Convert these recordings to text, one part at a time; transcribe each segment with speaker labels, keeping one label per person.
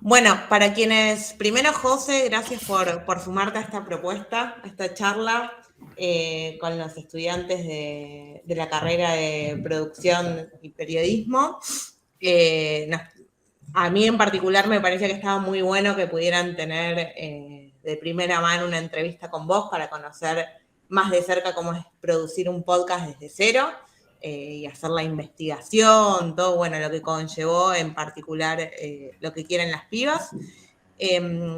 Speaker 1: Bueno, para quienes, primero José, gracias por sumarte a esta propuesta, a esta charla con los estudiantes de la carrera de producción y periodismo. A mí en particular me parecía que estaba muy bueno que pudieran tener de primera mano una entrevista con vos para conocer más de cerca cómo es producir un podcast desde cero. Y hacer la investigación, todo bueno, lo que conllevó en particular lo que quieren las pibas.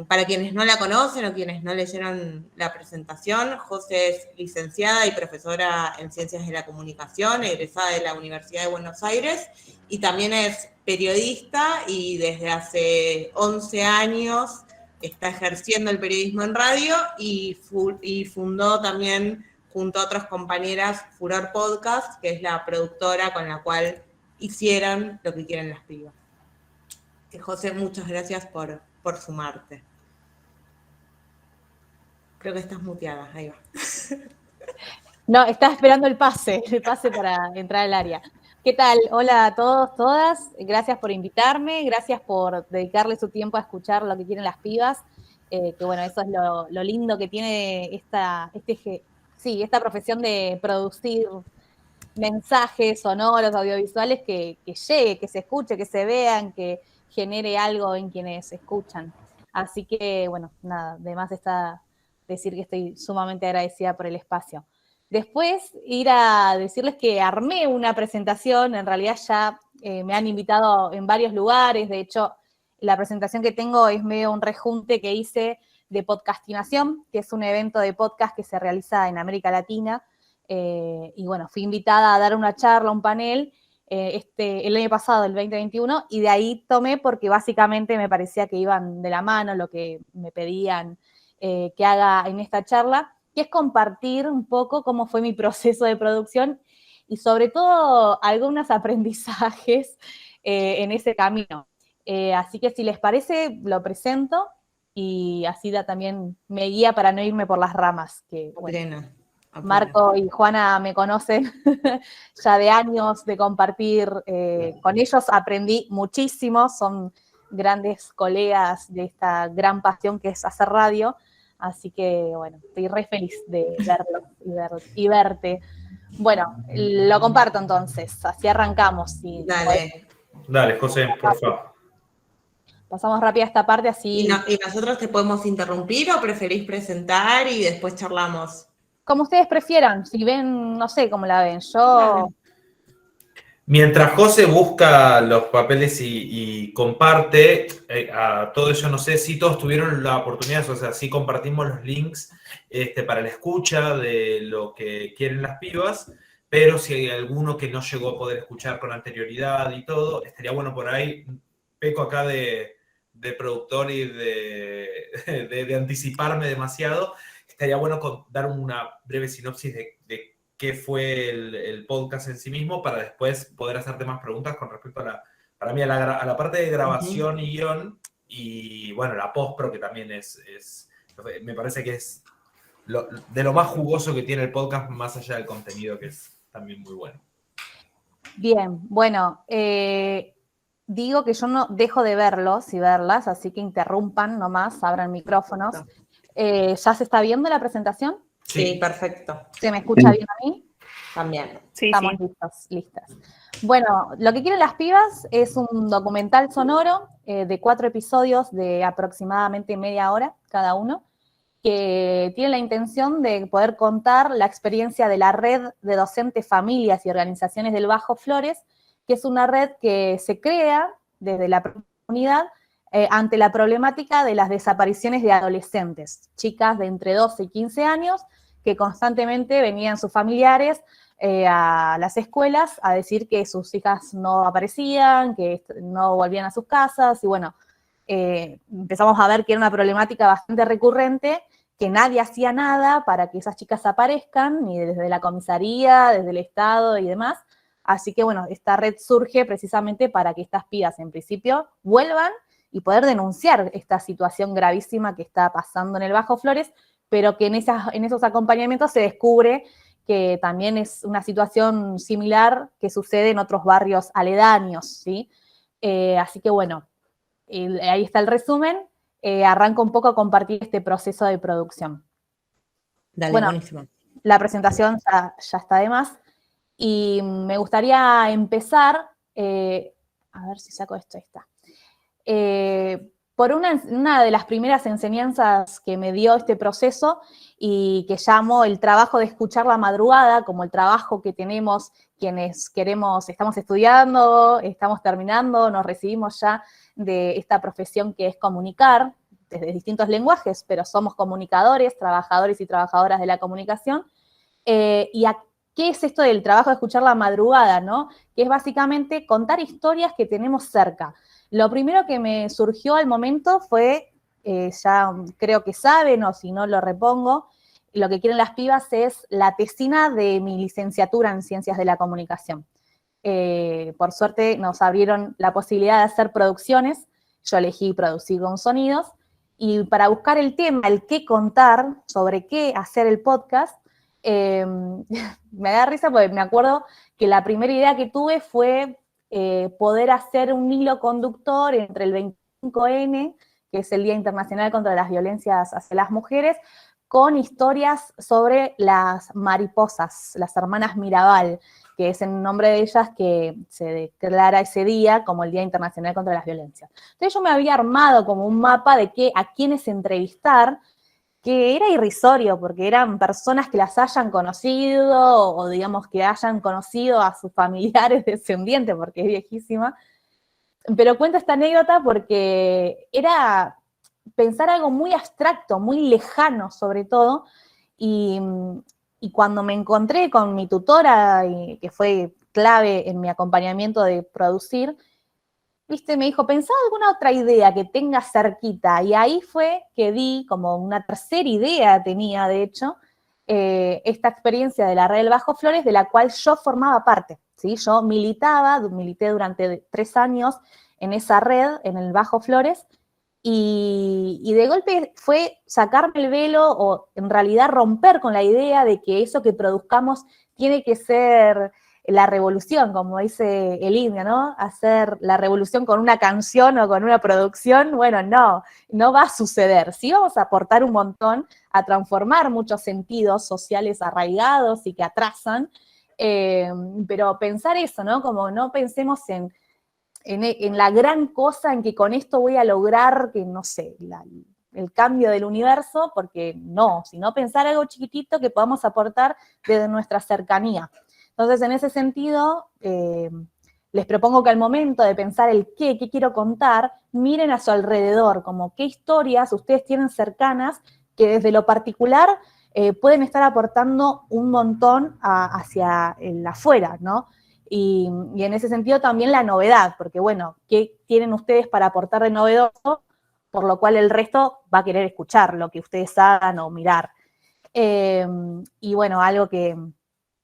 Speaker 1: Para quienes no la conocen o quienes no leyeron la presentación, José es licenciada y profesora en Ciencias de la Comunicación, egresada de la Universidad de Buenos Aires, y también es periodista y desde hace 11 años está ejerciendo el periodismo en radio y fundó también junto a otras compañeras Furor Podcast, que es la productora con la cual hicieron lo que quieren las pibas. José, muchas gracias por sumarte. Creo que estás muteada, ahí va.
Speaker 2: No, estaba esperando el pase para entrar al área. ¿Qué tal? Hola a todos, todas. Gracias por invitarme, gracias por dedicarle su tiempo a escuchar lo que quieren las pibas. Que bueno, eso es lo lindo que tiene esta profesión de producir mensajes sonoros, audiovisuales, que llegue, que se escuche, que se vean, que genere algo en quienes escuchan. Así que, bueno, nada, además está decir que estoy sumamente agradecida por el espacio. Después, ir a decirles que armé una presentación, en realidad ya me han invitado en varios lugares, de hecho, la presentación que tengo es medio un rejunte que hice de Podcastinación, que es un evento de podcast que se realiza en América Latina, y bueno, fui invitada a dar una charla, un panel, el año pasado, el 2021, y de ahí tomé porque básicamente me parecía que iban de la mano lo que me pedían que haga en esta charla, que es compartir un poco cómo fue mi proceso de producción y sobre todo algunos aprendizajes en ese camino. Así que si les parece, lo presento y así también me guía para no irme por las ramas. Que, bueno, Marco y Juana me conocen ya de años de compartir, con ellos aprendí muchísimo, son grandes colegas de esta gran pasión que es hacer radio, así que bueno, estoy re feliz de verlos y verte. Bueno, lo comparto entonces, así arrancamos.
Speaker 1: Dale,
Speaker 3: José, por favor.
Speaker 2: Pasamos rápido a esta parte, así...
Speaker 1: ¿Y nosotros te podemos interrumpir o preferís presentar y después charlamos?
Speaker 2: Como ustedes prefieran, si ven, no sé cómo la ven, yo...
Speaker 3: Dale. Mientras José busca los papeles y comparte, a todo eso no sé si todos tuvieron la oportunidad, o sea, si compartimos los links para la escucha de lo que quieren las pibas, pero si hay alguno que no llegó a poder escuchar con anterioridad y todo, estaría bueno por ahí, peco acá de productor y de anticiparme demasiado, estaría bueno dar una breve sinopsis de qué fue el podcast en sí mismo para después poder hacerte más preguntas con respecto a la parte de grabación y guión y, bueno, la postpro, que también me parece que es de lo más jugoso que tiene el podcast, más allá del contenido, que es también muy bueno.
Speaker 2: Bien, bueno, digo que yo no dejo de verlos y verlas, así que interrumpan nomás, abran micrófonos. ¿Ya se está viendo la presentación?
Speaker 1: Sí, perfecto.
Speaker 2: ¿Se me escucha bien a mí?
Speaker 1: También.
Speaker 2: Sí, estamos listas. Bueno, Lo que quieren las pibas es un documental sonoro de 4 episodios de aproximadamente media hora cada uno, que tiene la intención de poder contar la experiencia de la red de docentes, familias y organizaciones del Bajo Flores, que es una red que se crea desde la comunidad ante la problemática de las desapariciones de adolescentes, chicas de entre 12 y 15 años, que constantemente venían sus familiares a las escuelas a decir que sus hijas no aparecían, que no volvían a sus casas, y bueno, empezamos a ver que era una problemática bastante recurrente, que nadie hacía nada para que esas chicas aparezcan, ni desde la comisaría, desde el Estado y demás. Así que, bueno, esta red surge precisamente para que estas pibas, en principio, vuelvan y poder denunciar esta situación gravísima que está pasando en el Bajo Flores, pero que en esos acompañamientos se descubre que también es una situación similar que sucede en otros barrios aledaños, ¿sí? Así que, bueno, ahí está el resumen. Arranco un poco a compartir este proceso de producción.
Speaker 1: Dale,
Speaker 2: bueno,
Speaker 1: buenísimo.
Speaker 2: La presentación ya está de más. Y me gustaría empezar, a ver si saco esto, ahí está. Por una de las primeras enseñanzas que me dio este proceso y que llamo el trabajo de escuchar la madrugada, como el trabajo que tenemos quienes estamos estudiando, estamos terminando, nos recibimos ya de esta profesión que es comunicar, desde distintos lenguajes, pero somos comunicadores, trabajadores y trabajadoras de la comunicación. ¿Qué es esto del trabajo de escuchar la madrugada, no? Que es básicamente contar historias que tenemos cerca. Lo primero que me surgió al momento fue, ya creo que saben, o si no lo repongo, lo que quieren las pibas es la tesina de mi licenciatura en Ciencias de la Comunicación. Por suerte nos abrieron la posibilidad de hacer producciones, yo elegí producir con sonidos, y para buscar el tema, el qué contar, sobre qué hacer el podcast, me da risa porque me acuerdo que la primera idea que tuve fue poder hacer un hilo conductor entre el 25N, que es el Día Internacional contra las Violencias hacia las Mujeres, con historias sobre las mariposas, las hermanas Mirabal, que es el nombre de ellas que se declara ese día como el Día Internacional contra las Violencias. Entonces yo me había armado como un mapa de a quiénes entrevistar, que era irrisorio, porque eran personas que las hayan conocido, o digamos que hayan conocido a sus familiares descendientes, porque es viejísima. Pero cuento esta anécdota porque era pensar algo muy abstracto, muy lejano sobre todo, y cuando me encontré con mi tutora, que fue clave en mi acompañamiento de producir, ¿viste? Me dijo, pensá alguna otra idea que tenga cerquita. Y ahí fue que di como una tercera idea, tenía de hecho, esta experiencia de la Red del Bajo Flores, de la cual yo formaba parte, ¿sí? Yo milité durante 3 años en esa red, en el Bajo Flores, y de golpe fue sacarme el velo, o en realidad romper con la idea de que eso que produzcamos tiene que ser la revolución, como dice el himno, ¿no? Hacer la revolución con una canción o con una producción, bueno, no va a suceder. Sí vamos a aportar un montón a transformar muchos sentidos sociales arraigados y que atrasan, pero pensar eso, ¿no? Como no pensemos en la gran cosa, en que con esto voy a lograr, que no sé, el cambio del universo, porque no, sino pensar algo chiquitito que podamos aportar desde nuestra cercanía. Entonces, en ese sentido, les propongo que al momento de pensar el qué quiero contar, miren a su alrededor, como qué historias ustedes tienen cercanas que desde lo particular pueden estar aportando un montón hacia el afuera, ¿no? Y en ese sentido también la novedad, porque bueno, ¿qué tienen ustedes para aportar de novedoso? Por lo cual el resto va a querer escuchar lo que ustedes hagan o mirar. Y bueno, algo que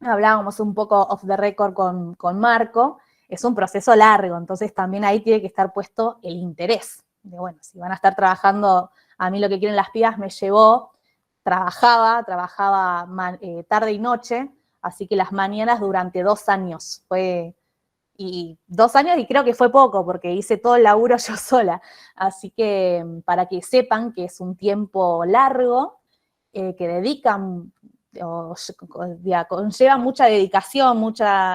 Speaker 2: hablábamos un poco off the record con Marco, es un proceso largo, entonces también ahí tiene que estar puesto el interés. De bueno, si van a estar trabajando, a mí lo que quieren las pibas me llevó, trabajaba tarde y noche, así que las mañanas durante 2 años. Y 2 años, y creo que fue poco, porque hice todo el laburo yo sola. Así que para que sepan que es un tiempo largo, que dedican, conlleva mucha dedicación,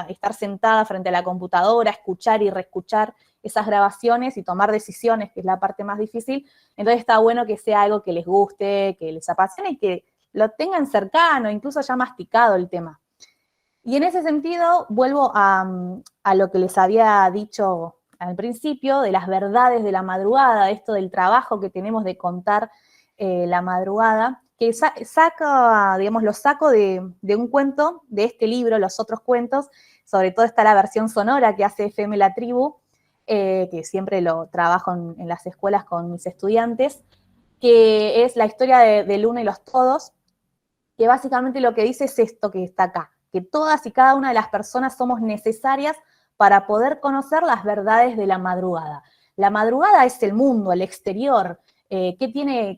Speaker 2: estar sentada frente a la computadora, escuchar y reescuchar esas grabaciones y tomar decisiones, que es la parte más difícil. Entonces está bueno que sea algo que les guste, que les apasione y que lo tengan cercano, incluso ya masticado el tema. Y en ese sentido, vuelvo a lo que les había dicho al principio, de las verdades de la madrugada, esto del trabajo que tenemos de contar la madrugada, que lo saco de un cuento, de este libro, Los Otros Cuentos. Sobre todo está la versión sonora que hace FM La Tribu, que siempre lo trabajo en las escuelas con mis estudiantes, que es la historia de Luna y los Todos, que básicamente lo que dice es esto que está acá, que todas y cada una de las personas somos necesarias para poder conocer las verdades de la madrugada. La madrugada es el mundo, el exterior,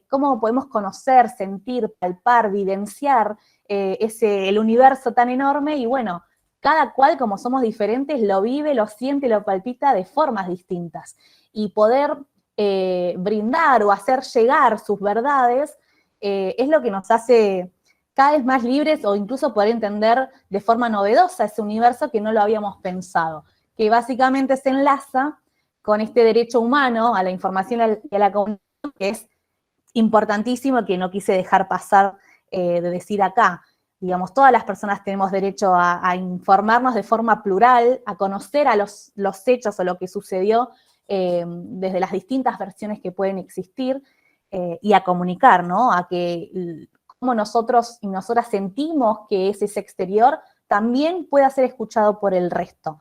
Speaker 2: cómo podemos conocer, sentir, palpar, vivenciar el universo tan enorme, y bueno, cada cual, como somos diferentes, lo vive, lo siente, lo palpita de formas distintas. Y poder brindar o hacer llegar sus verdades, es lo que nos hace cada vez más libres o incluso poder entender de forma novedosa ese universo que no lo habíamos pensado, que básicamente se enlaza con este derecho humano a la información y a la comunicación, que es importantísimo, que no quise dejar pasar de decir acá. Digamos, todas las personas tenemos derecho a informarnos de forma plural, a conocer a los hechos o lo que sucedió desde las distintas versiones que pueden existir y a comunicar, ¿no? A que cómo nosotros y nosotras sentimos que es ese exterior también pueda ser escuchado por el resto.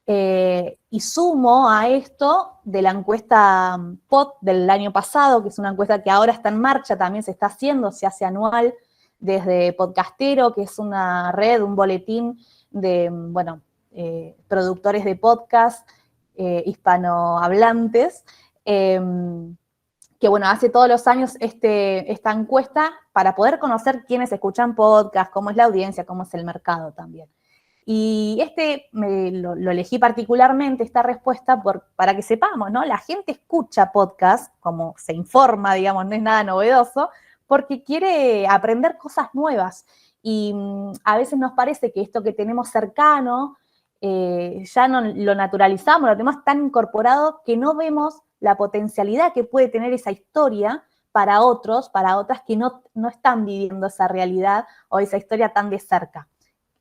Speaker 2: Y sumo a esto de la encuesta POT del año pasado, que es una encuesta que ahora está en marcha, también se está haciendo, se hace anual desde Podcastero, que es una red, un boletín de, bueno, productores de podcast hispanohablantes, que bueno, hace todos los años esta encuesta para poder conocer quiénes escuchan podcast, cómo es la audiencia, cómo es el mercado también. Y lo elegí particularmente, esta respuesta, para que sepamos, ¿no? La gente escucha podcast, como se informa, digamos, no es nada novedoso, porque quiere aprender cosas nuevas. Y a veces nos parece que esto que tenemos cercano, ya no lo naturalizamos, lo tenemos tan incorporado que no vemos la potencialidad que puede tener esa historia para otros, para otras que no están viviendo esa realidad o esa historia tan de cerca.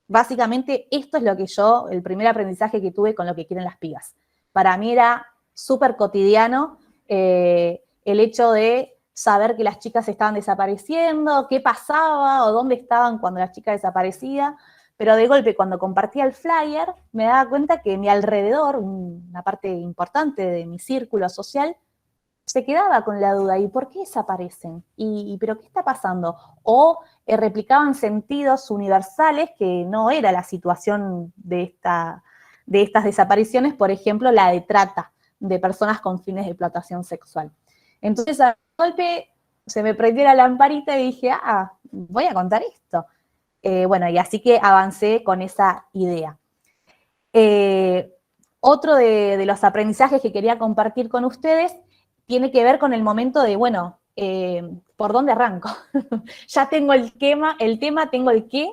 Speaker 2: Básicamente esto es lo que el primer aprendizaje que tuve con Lo que quieren las pibas. Para mí era súper cotidiano el hecho de saber que las chicas estaban desapareciendo, qué pasaba o dónde estaban cuando la chica desaparecía, pero de golpe cuando compartía el flyer me daba cuenta que mi alrededor, una parte importante de mi círculo social, se quedaba con la duda, ¿y por qué desaparecen? ¿Pero qué está pasando? O replicaban sentidos universales que no era la situación de estas desapariciones, por ejemplo, la de trata de personas con fines de explotación sexual. Entonces, a golpe se me prendió la lamparita y dije, voy a contar esto. Bueno, y así que avancé con esa idea. Otro de los aprendizajes que quería compartir con ustedes tiene que ver con el momento de, bueno, ¿por dónde arranco? Ya tengo el tema, tengo el qué,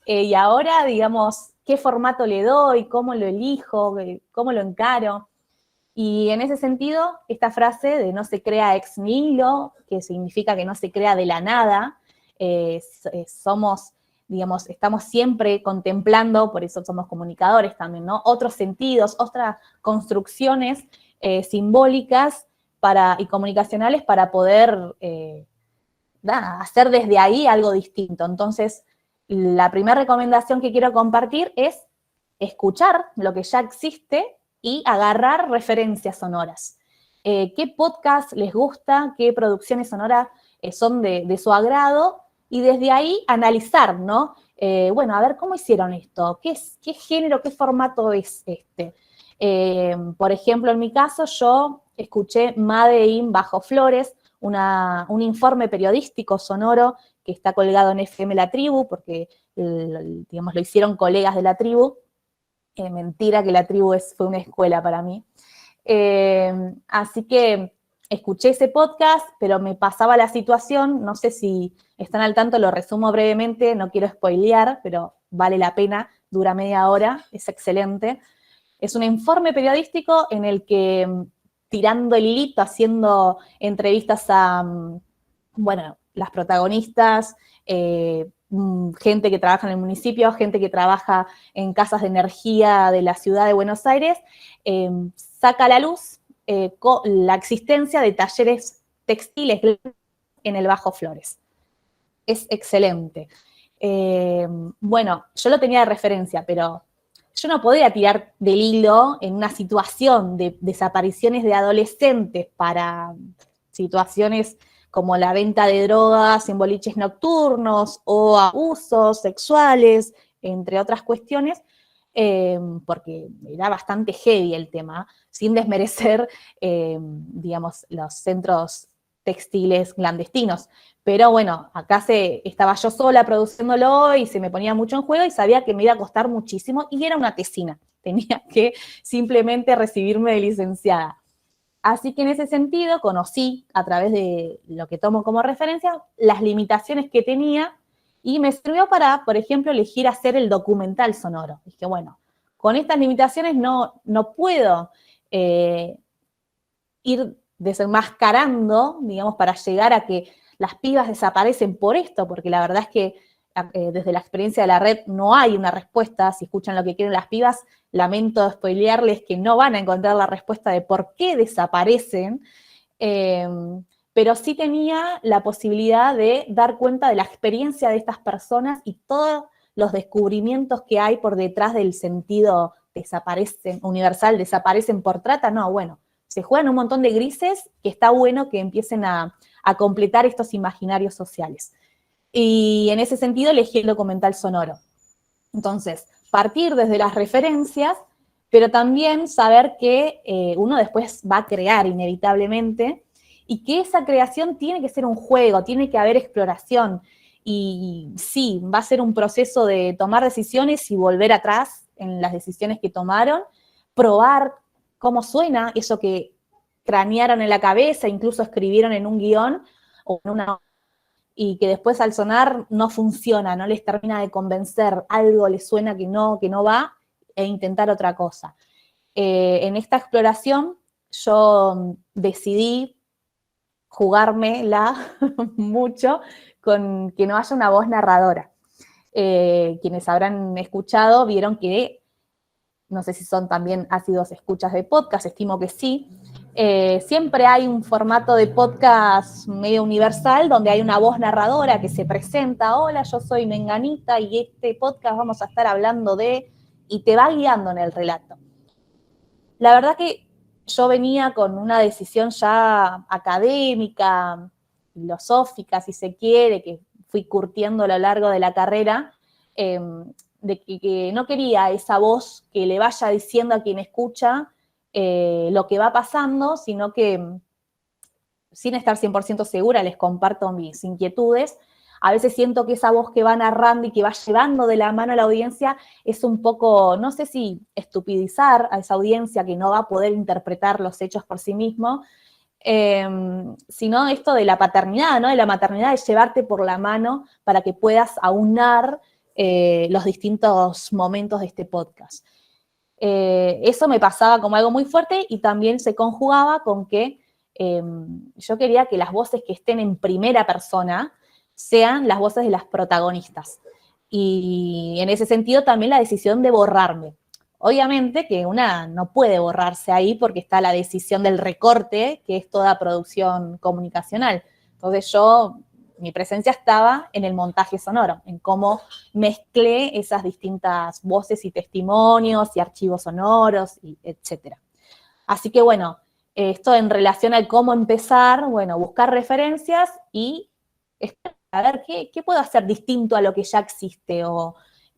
Speaker 2: y ahora, digamos, ¿qué formato le doy? ¿Cómo lo elijo? ¿Cómo lo encaro? Y en ese sentido, esta frase de no se crea ex nihilo, que significa que no se crea de la nada, digamos, estamos siempre contemplando, por eso somos comunicadores también, ¿no? Otros sentidos, otras construcciones simbólicas y comunicacionales para poder hacer desde ahí algo distinto. Entonces, la primera recomendación que quiero compartir es escuchar lo que ya existe y agarrar referencias sonoras. ¿Qué podcast les gusta? ¿Qué producciones sonoras son de su agrado? Y desde ahí analizar, ¿no? Bueno, a ver, ¿cómo hicieron esto? ¿Qué género, qué formato es este? Por ejemplo, en mi caso, yo escuché Made in Bajo Flores, un informe periodístico sonoro que está colgado en FM La Tribu, porque, digamos, lo hicieron colegas de La Tribu. Mentira que La Tribu fue una escuela para mí. Así que escuché ese podcast, pero me pasaba la situación, no sé si están al tanto, lo resumo brevemente, no quiero spoilear, pero vale la pena, dura media hora, es excelente. Es un informe periodístico en el que, tirando el hilito, haciendo entrevistas a, bueno, las protagonistas, gente que trabaja en el municipio, gente que trabaja en casas de energía de la ciudad de Buenos Aires, saca a la luz la existencia de talleres textiles en el Bajo Flores. Es excelente. Bueno, yo lo tenía de referencia, pero yo no podía tirar del hilo en una situación de desapariciones de adolescentes para situaciones como la venta de drogas en boliches nocturnos o abusos sexuales, entre otras cuestiones, porque era bastante heavy el tema, sin desmerecer, digamos, los centros textiles clandestinos. Pero bueno, acá estaba yo sola produciéndolo y se me ponía mucho en juego y sabía que me iba a costar muchísimo y era una tesina. Tenía que simplemente recibirme de licenciada. Así que en ese sentido conocí, a través de lo que tomo como referencia, las limitaciones que tenía y me sirvió para, por ejemplo, elegir hacer el documental sonoro. Dije, bueno, con estas limitaciones no puedo ir desenmascarando, digamos, para llegar a que las pibas desaparecen por esto, porque la verdad es que desde la experiencia de la red no hay una respuesta. Si escuchan lo que quieren las pibas, lamento spoilearles que no van a encontrar la respuesta de por qué desaparecen, pero sí tenía la posibilidad de dar cuenta de la experiencia de estas personas y todos los descubrimientos que hay por detrás del sentido desaparecen, universal, desaparecen por trata. No, bueno, se juegan un montón de grises que está bueno que empiecen a completar estos imaginarios sociales. Y en ese sentido elegí el documental sonoro. Entonces, partir desde las referencias, pero también saber que uno después va a crear inevitablemente y que esa creación tiene que ser un juego, tiene que haber exploración. Y sí, va a ser un proceso de tomar decisiones y volver atrás en las decisiones que tomaron, probar cómo suena eso que cranearon en la cabeza, incluso escribieron en un guión o en una, y que después al sonar no funciona, no les termina de convencer, algo les suena que no va, e intentar otra cosa. En esta exploración yo decidí jugármela mucho con que no haya una voz narradora. Quienes habrán escuchado vieron que, no sé si son también ácidos escuchas de podcast, estimo que sí, siempre hay un formato de podcast medio universal donde hay una voz narradora que se presenta, hola, yo soy Menganita y este podcast vamos a estar hablando de, y te va guiando en el relato. La verdad que yo venía con una decisión ya académica, filosófica, si se quiere, que fui curtiendo a lo largo de la carrera, de que no quería esa voz que le vaya diciendo a quien escucha lo que va pasando, sino que sin estar 100% segura les comparto mis inquietudes. A veces siento que esa voz que va narrando y que va llevando de la mano a la audiencia es un poco, no sé si estupidizar a esa audiencia que no va a poder interpretar los hechos por sí mismo, sino esto de la paternidad, ¿no? De la maternidad, de llevarte por la mano para que puedas aunar los distintos momentos de este podcast. Eso me pasaba como algo muy fuerte y también se conjugaba con que yo quería que las voces que estén en primera persona sean las voces de las protagonistas. Y en ese sentido también la decisión de borrarme. Obviamente que una no puede borrarse ahí porque está la decisión del recorte, que es toda producción comunicacional. Entonces mi presencia estaba en el montaje sonoro, en cómo mezclé esas distintas voces y testimonios y archivos sonoros, etc. Así que bueno, esto en relación a cómo empezar, bueno, buscar referencias y a ver qué puedo hacer distinto a lo que ya existe o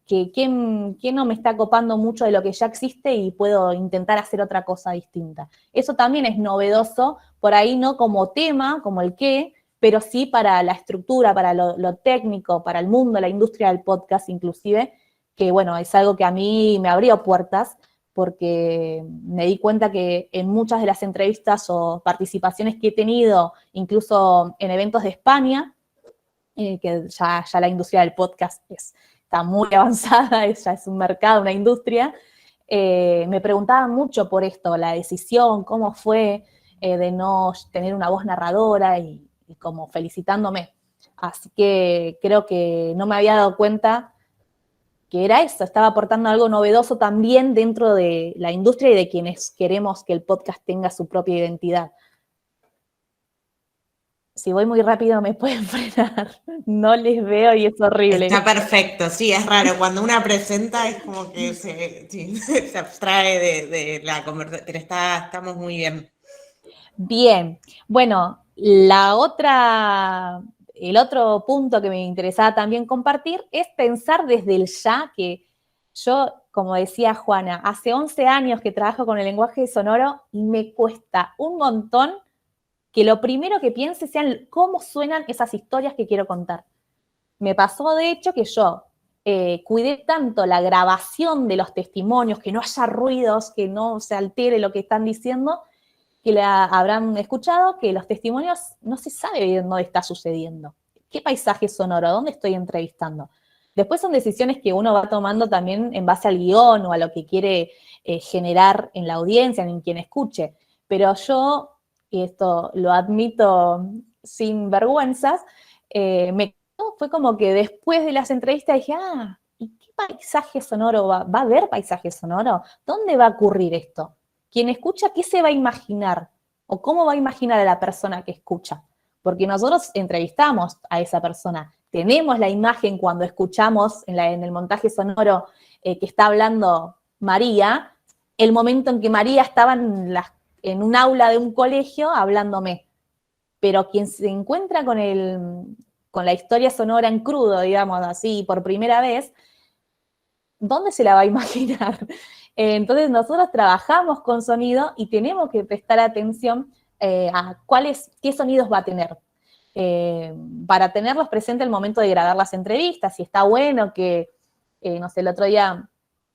Speaker 2: qué no me está copando mucho de lo que ya existe y puedo intentar hacer otra cosa distinta. Eso también es novedoso, por ahí no como tema, como el qué, pero sí para la estructura, para lo técnico, para el mundo, la industria del podcast inclusive, que bueno, es algo que a mí me abrió puertas, porque me di cuenta que en muchas de las entrevistas o participaciones que he tenido, incluso en eventos de España, que ya la industria del podcast está muy avanzada, ya es un mercado, una industria, me preguntaban mucho por esto, la decisión, cómo fue de no tener una voz narradora y como felicitándome. Así que creo que no me había dado cuenta que era eso, estaba aportando algo novedoso también dentro de la industria y de quienes queremos que el podcast tenga su propia identidad. Si voy muy rápido me pueden frenar, no les veo y es horrible.
Speaker 1: Está perfecto, sí, es raro. Cuando una presenta es como que se abstrae de la conversación, pero estamos muy bien.
Speaker 2: Bien, bueno, el otro punto que me interesaba también compartir es pensar desde el ya, que yo, como decía Juana, hace 11 años que trabajo con el lenguaje sonoro y me cuesta un montón que lo primero que piense sean cómo suenan esas historias que quiero contar. Me pasó, de hecho, que yo cuidé tanto la grabación de los testimonios, que no haya ruidos, que no se altere lo que están diciendo, que la habrán escuchado, que los testimonios no se sabe bien dónde está sucediendo. ¿Qué paisaje sonoro? ¿Dónde estoy entrevistando? Después son decisiones que uno va tomando también en base al guión o a lo que quiere generar en la audiencia, en quien escuche. Pero yo, y esto lo admito sin vergüenzas, fue como que después de las entrevistas dije, ¿y qué paisaje sonoro va a haber paisaje sonoro? ¿Dónde va a ocurrir esto? Quien escucha, ¿qué se va a imaginar? ¿O cómo va a imaginar a la persona que escucha? Porque nosotros entrevistamos a esa persona, tenemos la imagen cuando escuchamos en el montaje sonoro que está hablando María, el momento en que María estaba en un aula de un colegio hablándome. Pero quien se encuentra con la historia sonora en crudo, digamos así, por primera vez, ¿dónde se la va a imaginar? Entonces nosotros trabajamos con sonido y tenemos que prestar atención a qué sonidos va a tener. Para tenerlos presentes al momento de grabar las entrevistas, si está bueno que, no sé, el otro día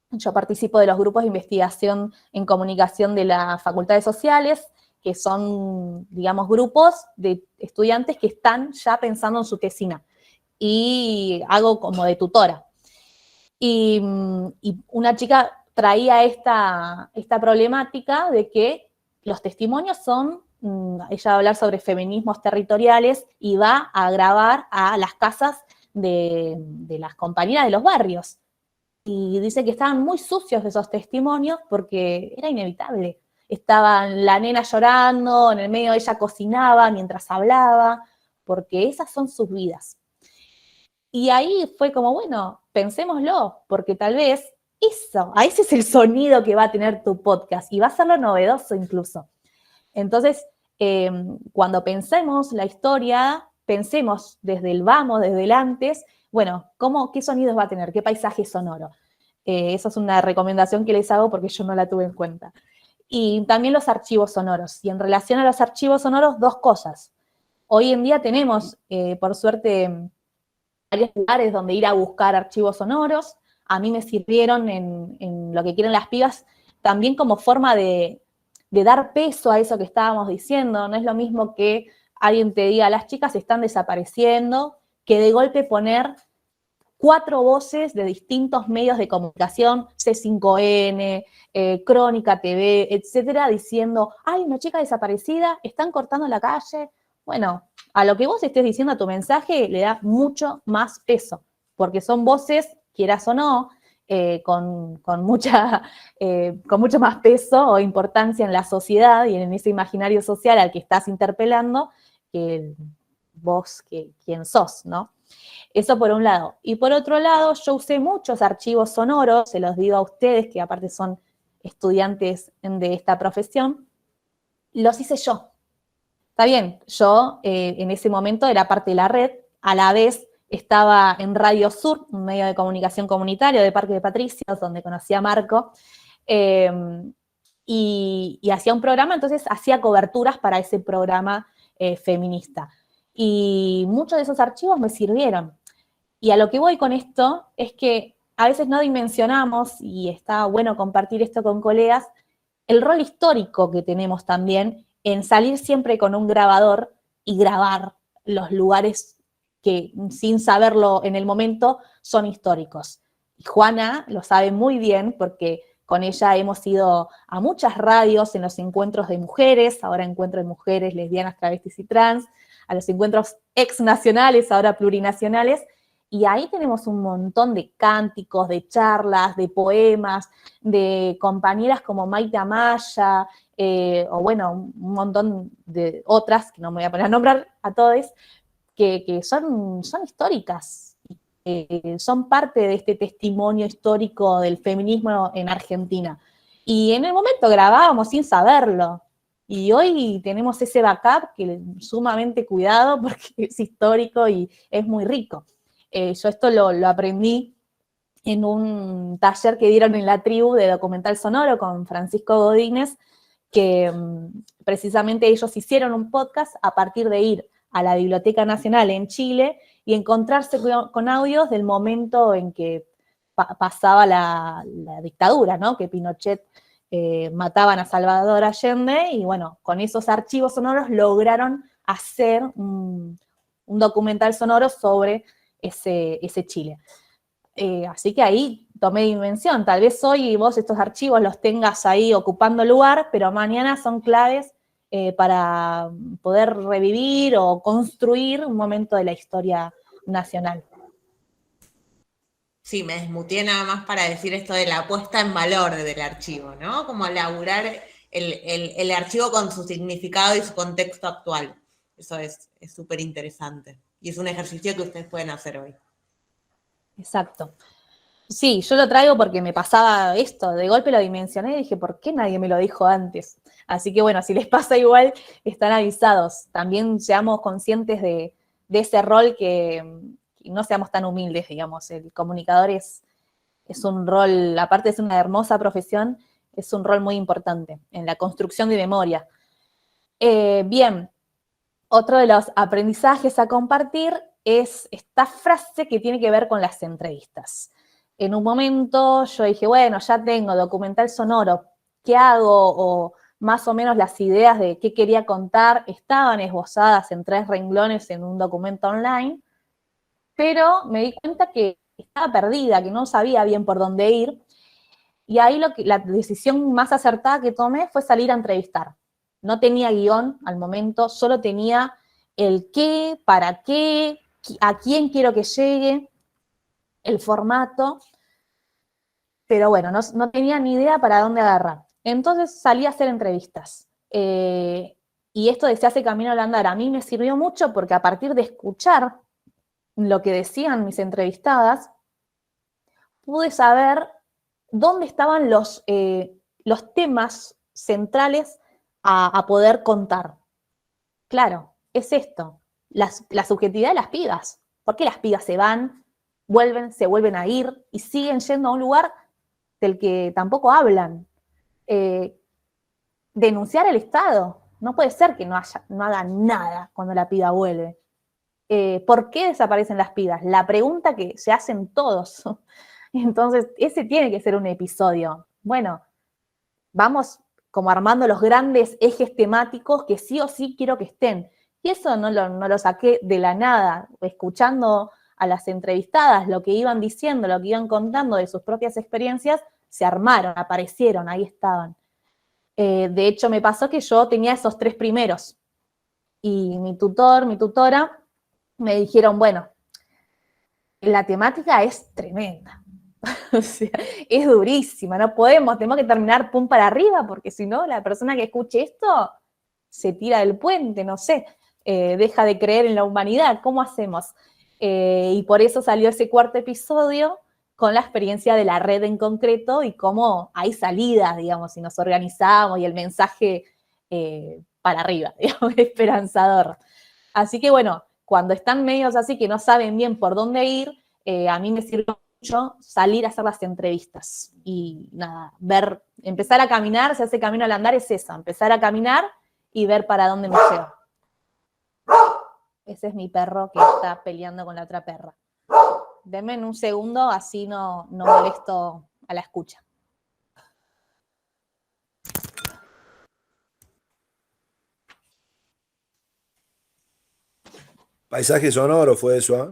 Speaker 2: yo participo de los grupos de investigación en comunicación de las facultades sociales, que son, digamos, grupos de estudiantes que están ya pensando en su tesina, y hago como de tutora. Y una chica traía esta problemática de que los testimonios son, ella va a hablar sobre feminismos territoriales y va a grabar a las casas de las compañeras de los barrios. Y dice que estaban muy sucios esos testimonios porque era inevitable. Estaba la nena llorando, en el medio ella cocinaba mientras hablaba, porque esas son sus vidas. Y ahí fue como, bueno, pensémoslo, porque tal vez ese es el sonido que va a tener tu podcast y va a ser lo novedoso incluso. Entonces, cuando pensemos la historia, pensemos desde el vamos, desde el antes, bueno, ¿qué sonidos va a tener? ¿Qué paisaje sonoro? Esa es una recomendación que les hago porque yo no la tuve en cuenta. Y también los archivos sonoros. Y en relación a los archivos sonoros, dos cosas. Hoy en día tenemos, por suerte, varios lugares donde ir a buscar archivos sonoros. A mí me sirvieron en Lo que quieren las pibas también como forma de dar peso a eso que estábamos diciendo. No es lo mismo que alguien te diga, las chicas están desapareciendo, que de golpe poner 4 voces de distintos medios de comunicación, C5N, Crónica TV, etcétera, diciendo, hay una chica desaparecida, están cortando la calle. Bueno, a lo que vos estés diciendo a tu mensaje le da mucho más peso, porque son voces, quieras o no, con mucho más peso o importancia en la sociedad y en ese imaginario social al que estás interpelando que vos, quien sos, ¿no? Eso por un lado. Y por otro lado, yo usé muchos archivos sonoros, se los digo a ustedes, que aparte son estudiantes de esta profesión, los hice yo. Está bien, yo en ese momento era parte de la red, a la vez estaba en Radio Sur, un medio de comunicación comunitario de Parque de Patricios, donde conocí a Marco, y hacía un programa, entonces hacía coberturas para ese programa feminista. Y muchos de esos archivos me sirvieron. Y a lo que voy con esto es que a veces no dimensionamos, y está bueno compartir esto con colegas, el rol histórico que tenemos también en salir siempre con un grabador y grabar los lugares que, sin saberlo en el momento, son históricos. Y Juana lo sabe muy bien porque con ella hemos ido a muchas radios en los encuentros de mujeres, ahora encuentro de mujeres, lesbianas, travestis y trans, a los encuentros exnacionales, ahora plurinacionales, y ahí tenemos un montón de cánticos, de charlas, de poemas, de compañeras como Maite Amaya, o bueno, un montón de otras, que no me voy a poner a nombrar a todas, que son históricas, son parte de este testimonio histórico del feminismo en Argentina. Y en el momento grabábamos sin saberlo, y hoy tenemos ese backup que es sumamente cuidado porque es histórico y es muy rico. Yo esto lo aprendí en un taller que dieron en la tribu de documental sonoro con Francisco Godínez, que precisamente ellos hicieron un podcast a partir de ir a la Biblioteca Nacional en Chile y encontrarse con audios del momento en que pasaba la dictadura, ¿no? Que Pinochet mataban a Salvador Allende, y bueno, con esos archivos sonoros lograron hacer un documental sonoro sobre ese Chile. Así que ahí tomé dimensión. Tal vez hoy vos estos archivos los tengas ahí ocupando lugar, pero mañana son claves para poder revivir o construir un momento de la historia nacional.
Speaker 1: Sí, me desmuteé nada más para decir esto de la puesta en valor del archivo, ¿no? Como laburar el archivo con su significado y su contexto actual. Eso es súper interesante. Y es un ejercicio que ustedes pueden hacer hoy.
Speaker 2: Exacto. Sí, yo lo traigo porque me pasaba esto, de golpe lo dimensioné y dije, ¿por qué nadie me lo dijo antes? Así que bueno, si les pasa igual, están avisados. También seamos conscientes de ese rol que no seamos tan humildes, digamos. El comunicador es un rol, aparte de ser una hermosa profesión, es un rol muy importante en la construcción de memoria. Bien, otro de los aprendizajes a compartir es esta frase que tiene que ver con las entrevistas. En un momento yo dije, bueno, ya tengo documental sonoro, ¿qué hago? O más o menos las ideas de qué quería contar estaban esbozadas en 3 renglones en un documento online, pero me di cuenta que estaba perdida, que no sabía bien por dónde ir, y ahí la decisión más acertada que tomé fue salir a entrevistar. No tenía guión al momento, solo tenía el qué, para qué, a quién quiero que llegue, el formato, pero bueno, no tenía ni idea para dónde agarrar. Entonces salí a hacer entrevistas. Y esto de Se hace camino al andar a mí me sirvió mucho porque a partir de escuchar lo que decían mis entrevistadas, pude saber dónde estaban los temas centrales a poder contar. Claro, es esto, la subjetividad de las pibas. ¿Por qué las pibas se van, se vuelven a ir y siguen yendo a un lugar del que tampoco hablan? Denunciar el Estado. No puede ser que no hagan nada cuando la piba vuelve. ¿Por qué desaparecen las pibas? La pregunta que se hacen todos. Entonces, ese tiene que ser un episodio. Bueno, vamos como armando los grandes ejes temáticos que sí o sí quiero que estén. Y eso no lo saqué de la nada, escuchando a las entrevistadas lo que iban diciendo, lo que iban contando de sus propias experiencias, se armaron, aparecieron, ahí estaban. De hecho, me pasó que yo tenía esos 3 primeros. Y mi tutora, me dijeron, bueno, la temática es tremenda. O sea, es durísima, tenemos que terminar pum para arriba, porque si no, la persona que escuche esto se tira del puente, no sé, deja de creer en la humanidad. ¿Cómo hacemos? Y por eso salió ese 4º episodio con la experiencia de la red en concreto y cómo hay salidas, digamos, si nos organizamos y el mensaje para arriba, digamos, esperanzador. Así que bueno, cuando están medios así que no saben bien por dónde ir, a mí me sirve mucho salir a hacer las entrevistas y nada, empezar a caminar, Se hace camino al andar, es eso, empezar a caminar y ver para dónde me lleva. Ese es mi perro que está peleando con la otra perra. Denme en un segundo, así no molesto a la escucha.
Speaker 4: Paisaje sonoro fue eso, ¿eh?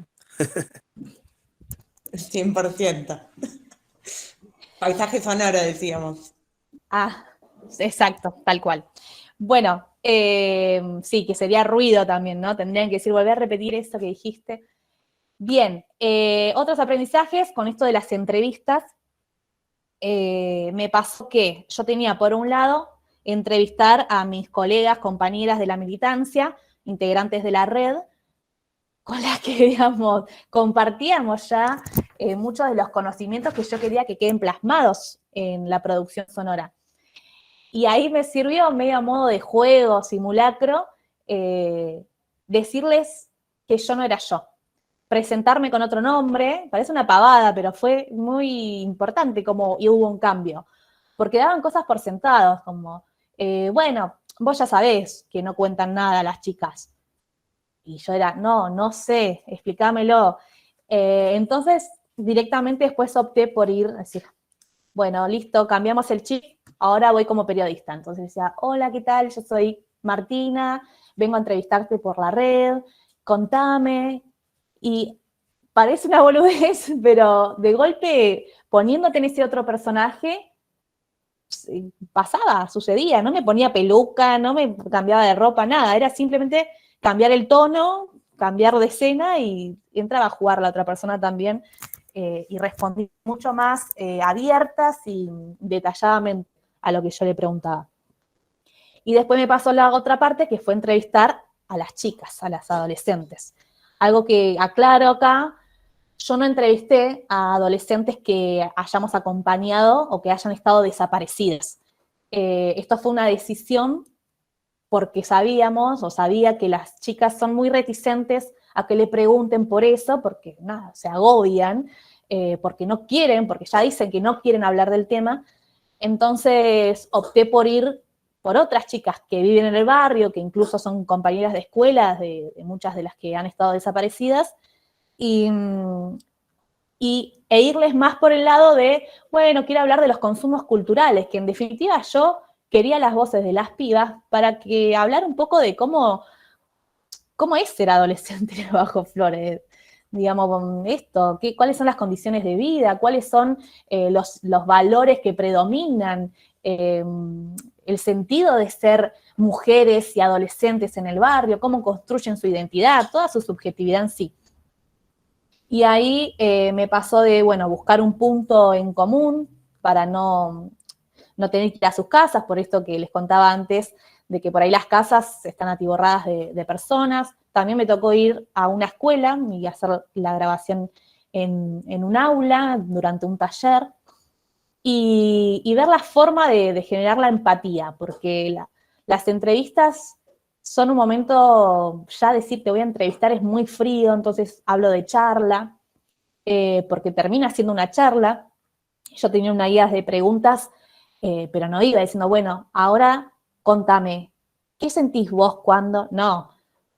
Speaker 1: 100%. Paisaje sonoro, decíamos.
Speaker 2: Ah, exacto, tal cual. Bueno, sí, que sería ruido también, ¿no? Tendrían que decir, volver a repetir eso que dijiste. Bien, otros aprendizajes con esto de las entrevistas. Me pasó que yo tenía, por un lado, entrevistar a mis colegas, compañeras de la militancia, integrantes de la red, con las que, digamos, compartíamos ya muchos de los conocimientos que yo quería que queden plasmados en la producción sonora. Y ahí me sirvió, medio a modo de juego, simulacro, decirles que yo no era yo. Presentarme con otro nombre, parece una pavada, pero fue muy importante y hubo un cambio. Porque daban cosas por sentados, como, bueno, vos ya sabés que no cuentan nada las chicas. Y yo era, no sé, explícamelo. Entonces, directamente después opté por ir a decir, bueno, listo, cambiamos el chip, ahora voy como periodista. Entonces decía, hola, ¿qué tal? Yo soy Martina, vengo a entrevistarte por la red, contame. Y parece una boludez, pero de golpe, poniéndote en ese otro personaje, pasaba, sucedía, no me ponía peluca, no me cambiaba de ropa, nada, era simplemente cambiar el tono, cambiar de escena y entraba a jugar la otra persona también y respondí mucho más abiertas y detalladamente a lo que yo le preguntaba. Y después me pasó la otra parte, que fue entrevistar a las chicas, a las adolescentes. Algo que aclaro acá, yo no entrevisté a adolescentes que hayamos acompañado o que hayan estado desaparecidas. Esto fue una decisión porque sabía que las chicas son muy reticentes a que le pregunten por eso, porque nada, se agobian, porque no quieren, porque ya dicen que no quieren hablar del tema. Entonces opté por ir por otras chicas que viven en el barrio, que incluso son compañeras de escuela de muchas de las que han estado desaparecidas, e irles más por el lado de, bueno, quiero hablar de los consumos culturales, que en definitiva yo quería las voces de las pibas para que hablar un poco de cómo es ser adolescente en el Bajo Flores, digamos, esto, cuáles son las condiciones de vida, cuáles son los valores que predominan, el sentido de ser mujeres y adolescentes en el barrio, cómo construyen su identidad, toda su subjetividad en sí. Y ahí me pasó de, bueno, buscar un punto en común para no tener que ir a sus casas, por esto que les contaba antes, de que por ahí las casas están atiborradas de personas. También me tocó ir a una escuela y hacer la grabación en un aula durante un taller y ver la forma de generar la empatía, porque las entrevistas son un momento, ya decir te voy a entrevistar es muy frío, entonces hablo de charla, porque termina siendo una charla. Yo tenía una guía de preguntas, pero no iba diciendo, bueno, ahora contame, ¿qué sentís vos cuando? No,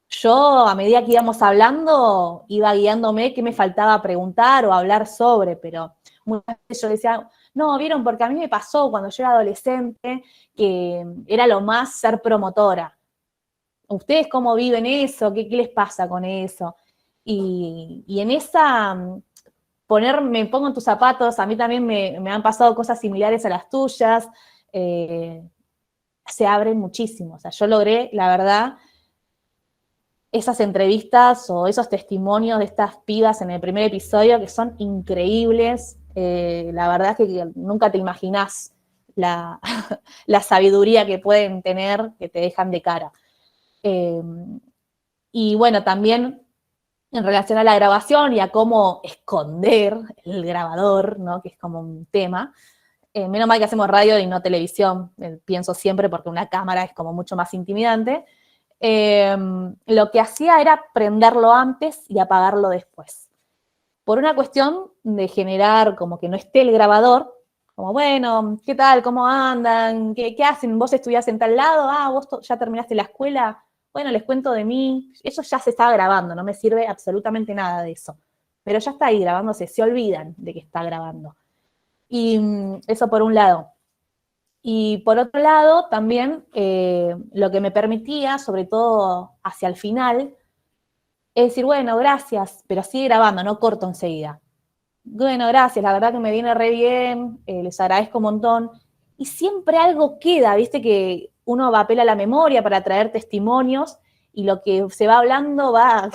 Speaker 2: yo a medida que íbamos hablando, iba guiándome qué me faltaba preguntar o hablar sobre, pero muchas veces yo decía, no, vieron, porque a mí me pasó cuando yo era adolescente, que era lo más ser promotora. ¿Ustedes cómo viven eso? ¿Qué les pasa con eso? Y en esa, me pongo en tus zapatos, a mí también me han pasado cosas similares a las tuyas, se abren muchísimo. O sea, yo logré, la verdad, esas entrevistas o esos testimonios de estas pibas en el primer episodio que son increíbles. La verdad es que nunca te imaginás la, la sabiduría que pueden tener, que te dejan de cara. Y bueno, también en relación a la grabación y a cómo esconder el grabador, ¿no? Que es como un tema. Menos mal que hacemos radio y no televisión, pienso siempre, porque una cámara es como mucho más intimidante. Lo que hacía era prenderlo antes y apagarlo después. Por una cuestión de generar como que no esté el grabador, como, bueno, ¿qué tal? ¿Cómo andan? ¿Qué hacen? ¿Vos estudiás en tal lado? Ah, ¿vos ya terminaste la escuela? Bueno, les cuento de mí. Eso ya se estaba grabando, no me sirve absolutamente nada de eso. Pero ya está ahí grabándose, se olvidan de que está grabando. Y eso por un lado. Y por otro lado, también lo que me permitía, sobre todo hacia el final, es decir, bueno, gracias, pero sigue grabando, no corto enseguida. Bueno, gracias, la verdad que me viene re bien, les agradezco un montón. Y siempre algo queda, viste que uno va a apelar a la memoria para traer testimonios y lo que se va hablando va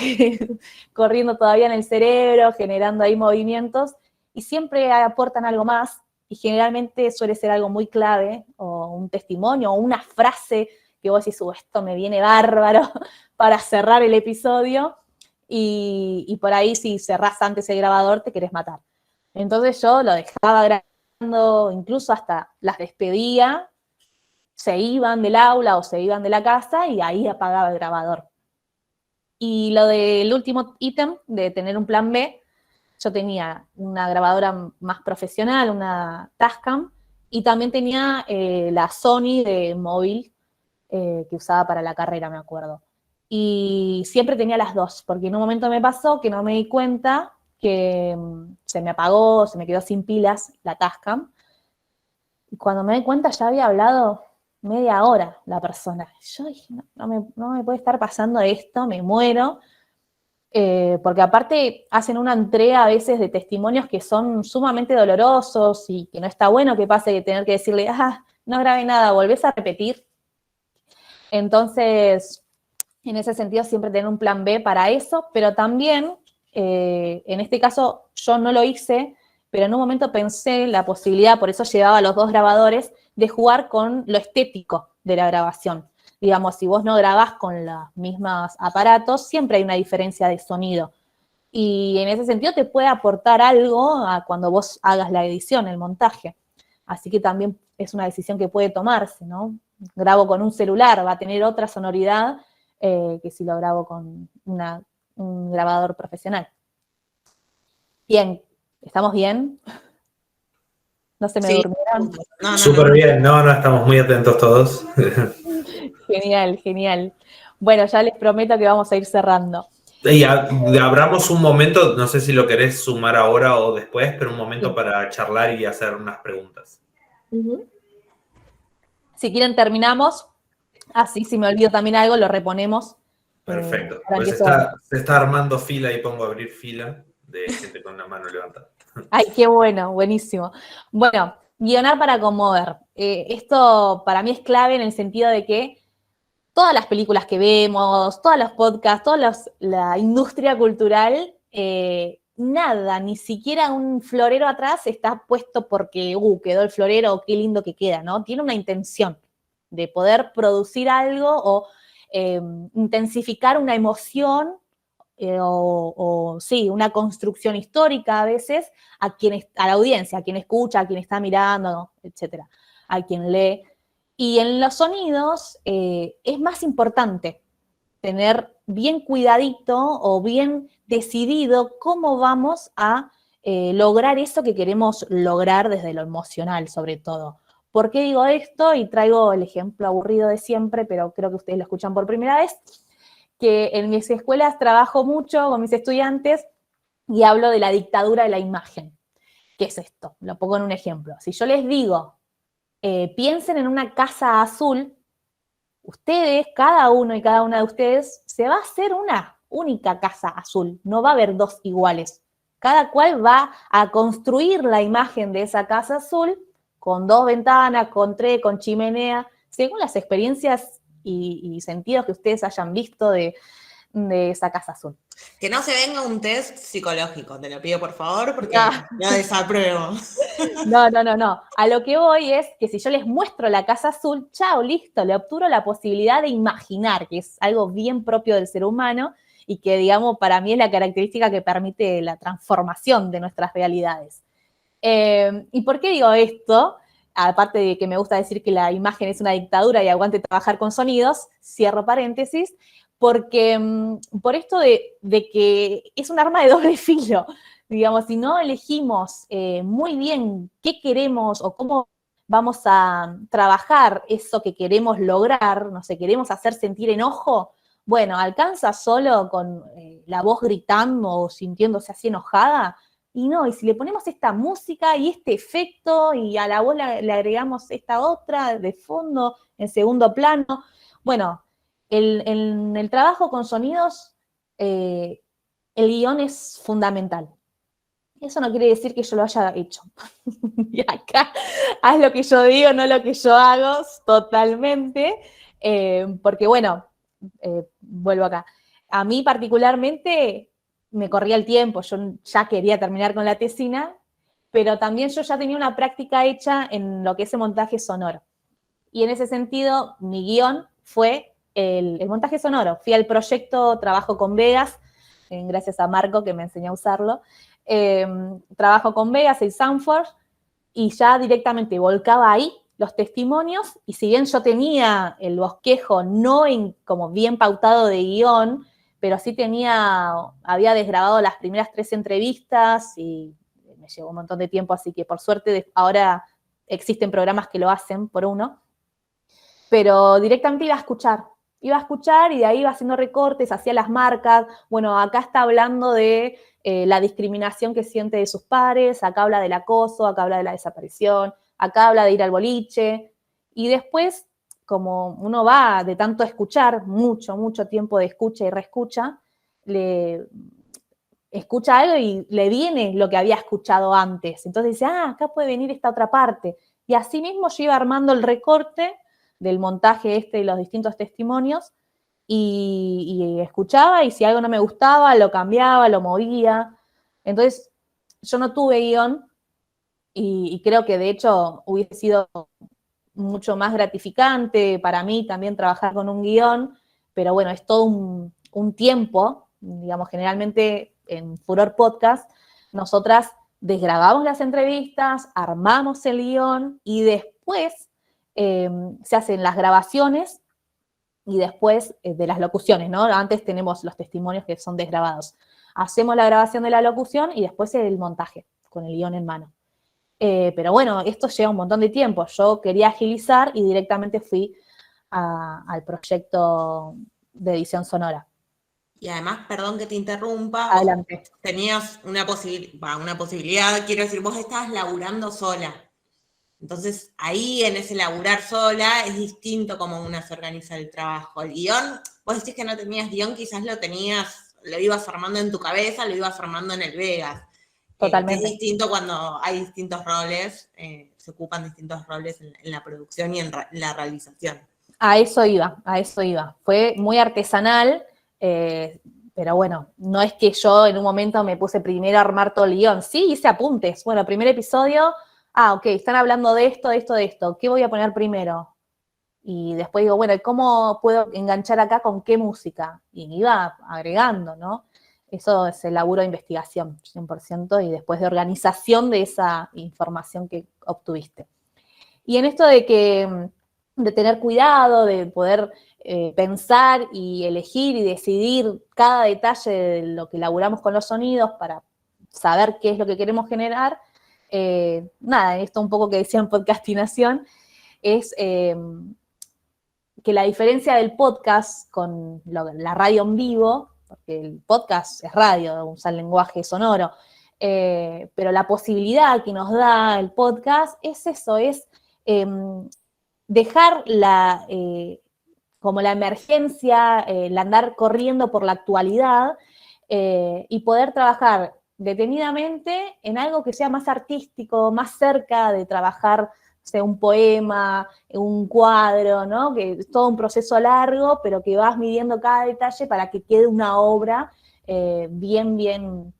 Speaker 2: corriendo todavía en el cerebro, generando ahí movimientos y siempre aportan algo más y generalmente suele ser algo muy clave o un testimonio o una frase que vos decís, esto me viene bárbaro para cerrar el episodio. Y por ahí si cerrás antes el grabador te querés matar. Entonces yo lo dejaba grabando, incluso hasta las despedía, se iban del aula o se iban de la casa y ahí apagaba el grabador. Y lo del último ítem de tener un plan B, yo tenía una grabadora más profesional, una Tascam, y también tenía la Sony de móvil que usaba para la carrera, me acuerdo. Y siempre tenía las dos, porque en un momento me pasó que no me di cuenta que se me apagó, se me quedó sin pilas la Tascam, Y cuando me doy cuenta ya había hablado media hora la persona. Yo dije, no me puede estar pasando esto, me muero. Porque aparte hacen una entrega a veces de testimonios que son sumamente dolorosos y que no está bueno que pase de tener que decirle, no grabé nada, volvés a repetir. Entonces, en ese sentido, siempre tener un plan B para eso, pero también, en este caso, yo no lo hice, pero en un momento pensé la posibilidad, por eso llevaba a los 2 grabadores, de jugar con lo estético de la grabación. Digamos, si vos no grabás con los mismos aparatos, siempre hay una diferencia de sonido. Y en ese sentido te puede aportar algo a cuando vos hagas la edición, el montaje. Así que también es una decisión que puede tomarse, ¿no? Grabo con un celular, va a tener otra sonoridad que si lo grabo con un grabador profesional. Bien, ¿estamos bien? ¿No se me durmieron?
Speaker 1: No.
Speaker 3: Súper bien, no, estamos muy atentos todos.
Speaker 2: Genial, genial. Bueno, ya les prometo que vamos a ir cerrando.
Speaker 3: Y abramos un momento, no sé si lo querés sumar ahora o después, pero un momento
Speaker 2: Sí.
Speaker 3: para charlar y hacer unas preguntas.
Speaker 2: Si quieren terminamos, así si me olvido también algo, lo reponemos.
Speaker 3: Perfecto.
Speaker 2: Ahora
Speaker 3: Pues se está armando fila y pongo a abrir fila de gente con la mano levantada.
Speaker 2: Ay, qué bueno, buenísimo. Bueno, guionar para conmover. Esto para mí es clave en el sentido de que todas las películas que vemos, todos los podcasts, la industria cultural, nada, ni siquiera un florero atrás está puesto porque, quedó el florero, qué lindo que queda, ¿no? Tiene una intención de poder producir algo o intensificar una emoción sí, una construcción histórica a veces a la audiencia, a quien escucha, a quien está mirando, etcétera, a quien lee. Y en los sonidos es más importante tener bien cuidadito o bien decidido cómo vamos a lograr eso que queremos lograr desde lo emocional, sobre todo. ¿Por qué digo esto? Y traigo el ejemplo aburrido de siempre, pero creo que ustedes lo escuchan por primera vez, que en mis escuelas trabajo mucho con mis estudiantes y hablo de la dictadura de la imagen. ¿Qué es esto? Lo pongo en un ejemplo. Si yo les digo, piensen en una casa azul, ustedes, cada uno y cada una de ustedes, se va a hacer una única casa azul, no va a haber 2 iguales. Cada cual va a construir la imagen de esa casa azul con 2 ventanas, con 3, con chimenea, según las experiencias y sentidos que ustedes hayan visto de esa casa azul.
Speaker 1: Que no se venga un test psicológico, te lo pido por favor, porque lo desapruebo.
Speaker 2: No. A lo que voy es que si yo les muestro la casa azul, chao, listo, le obturo la posibilidad de imaginar, que es algo bien propio del ser humano y que, digamos, para mí es la característica que permite la transformación de nuestras realidades. ¿Y por qué digo esto? Aparte de que me gusta decir que la imagen es una dictadura y aguante trabajar con sonidos, cierro paréntesis, porque por esto de que es un arma de doble filo. Digamos, si no elegimos muy bien qué queremos o cómo vamos a trabajar eso que queremos lograr, no sé, queremos hacer sentir enojo, bueno, alcanza solo con la voz gritando o sintiéndose así enojada. Y no, y si le ponemos esta música y este efecto y a la voz le agregamos esta otra de fondo, en segundo plano, bueno, en el trabajo con sonidos, el guión es fundamental. Eso no quiere decir que yo lo haya hecho. Y acá, haz lo que yo digo, no lo que yo hago, totalmente. Porque bueno, vuelvo acá. A mí particularmente me corría el tiempo, yo ya quería terminar con la tesina, pero también yo ya tenía una práctica hecha en lo que es el montaje sonoro. Y en ese sentido, mi guión fue el montaje sonoro. Fui al proyecto Trabajo con Vegas, gracias a Marco que me enseñó a usarlo. Trabajo con Vegas, el Soundforge, y ya directamente volcaba ahí los testimonios, y si bien yo tenía el bosquejo no como bien pautado de guión, pero sí había desgrabado las primeras 3 entrevistas y me llevó un montón de tiempo, así que por suerte ahora existen programas que lo hacen por uno, pero directamente iba a escuchar y de ahí iba haciendo recortes, hacía las marcas. Bueno, acá está hablando de la discriminación que siente de sus pares, acá habla del acoso, acá habla de la desaparición, acá habla de ir al boliche, y después, como uno va de tanto escuchar, mucho tiempo de escucha y reescucha, le escucha algo y le viene lo que había escuchado antes. Entonces dice, acá puede venir esta otra parte. Y así mismo yo iba armando el recorte del montaje de los distintos testimonios y escuchaba, y si algo no me gustaba, lo cambiaba, lo movía. Entonces, yo no tuve guión y creo que de hecho hubiese sido mucho más gratificante para mí también trabajar con un guión, pero bueno, es todo un tiempo, digamos, generalmente en Furor Podcast, nosotras desgrabamos las entrevistas, armamos el guión y después se hacen las grabaciones y después de las locuciones, ¿no? Antes tenemos los testimonios que son desgrabados. Hacemos la grabación de la locución y después el montaje con el guión en mano. Pero bueno, esto lleva un montón de tiempo. Yo quería agilizar y directamente fui al proyecto de edición sonora.
Speaker 1: Y además, perdón que te interrumpa,
Speaker 2: Adelante.
Speaker 1: Tenías una posibilidad, quiero decir, vos estabas laburando sola. Entonces, ahí en ese laburar sola es distinto cómo una se organiza el trabajo. El guión, vos decís que no tenías guión, quizás lo ibas armando en tu cabeza, lo ibas armando en el Vegas.
Speaker 2: Totalmente.
Speaker 1: Es distinto cuando hay distintos roles, se ocupan distintos roles en la producción y en la realización.
Speaker 2: A eso iba. Fue muy artesanal, pero bueno, no es que yo en un momento me puse primero a armar todo el guión. Sí, hice apuntes. Bueno, primer episodio, ok, están hablando de esto. ¿Qué voy a poner primero? Y después digo, bueno, ¿cómo puedo enganchar acá con qué música? Y iba agregando, ¿no? Eso es el laburo de investigación, 100%, y después de organización de esa información que obtuviste. Y en esto de tener cuidado, de poder pensar y elegir y decidir cada detalle de lo que elaboramos con los sonidos para saber qué es lo que queremos generar, nada, esto un poco que decía en Podcastinación, es que la diferencia del podcast con la radio en vivo, porque el podcast es radio, usa el lenguaje sonoro, pero la posibilidad que nos da el podcast es eso, es dejar como la emergencia, el andar corriendo por la actualidad y poder trabajar detenidamente en algo que sea más artístico, más cerca de trabajar, sea un poema, un cuadro, ¿no? Que es todo un proceso largo, pero que vas midiendo cada detalle para que quede una obra bien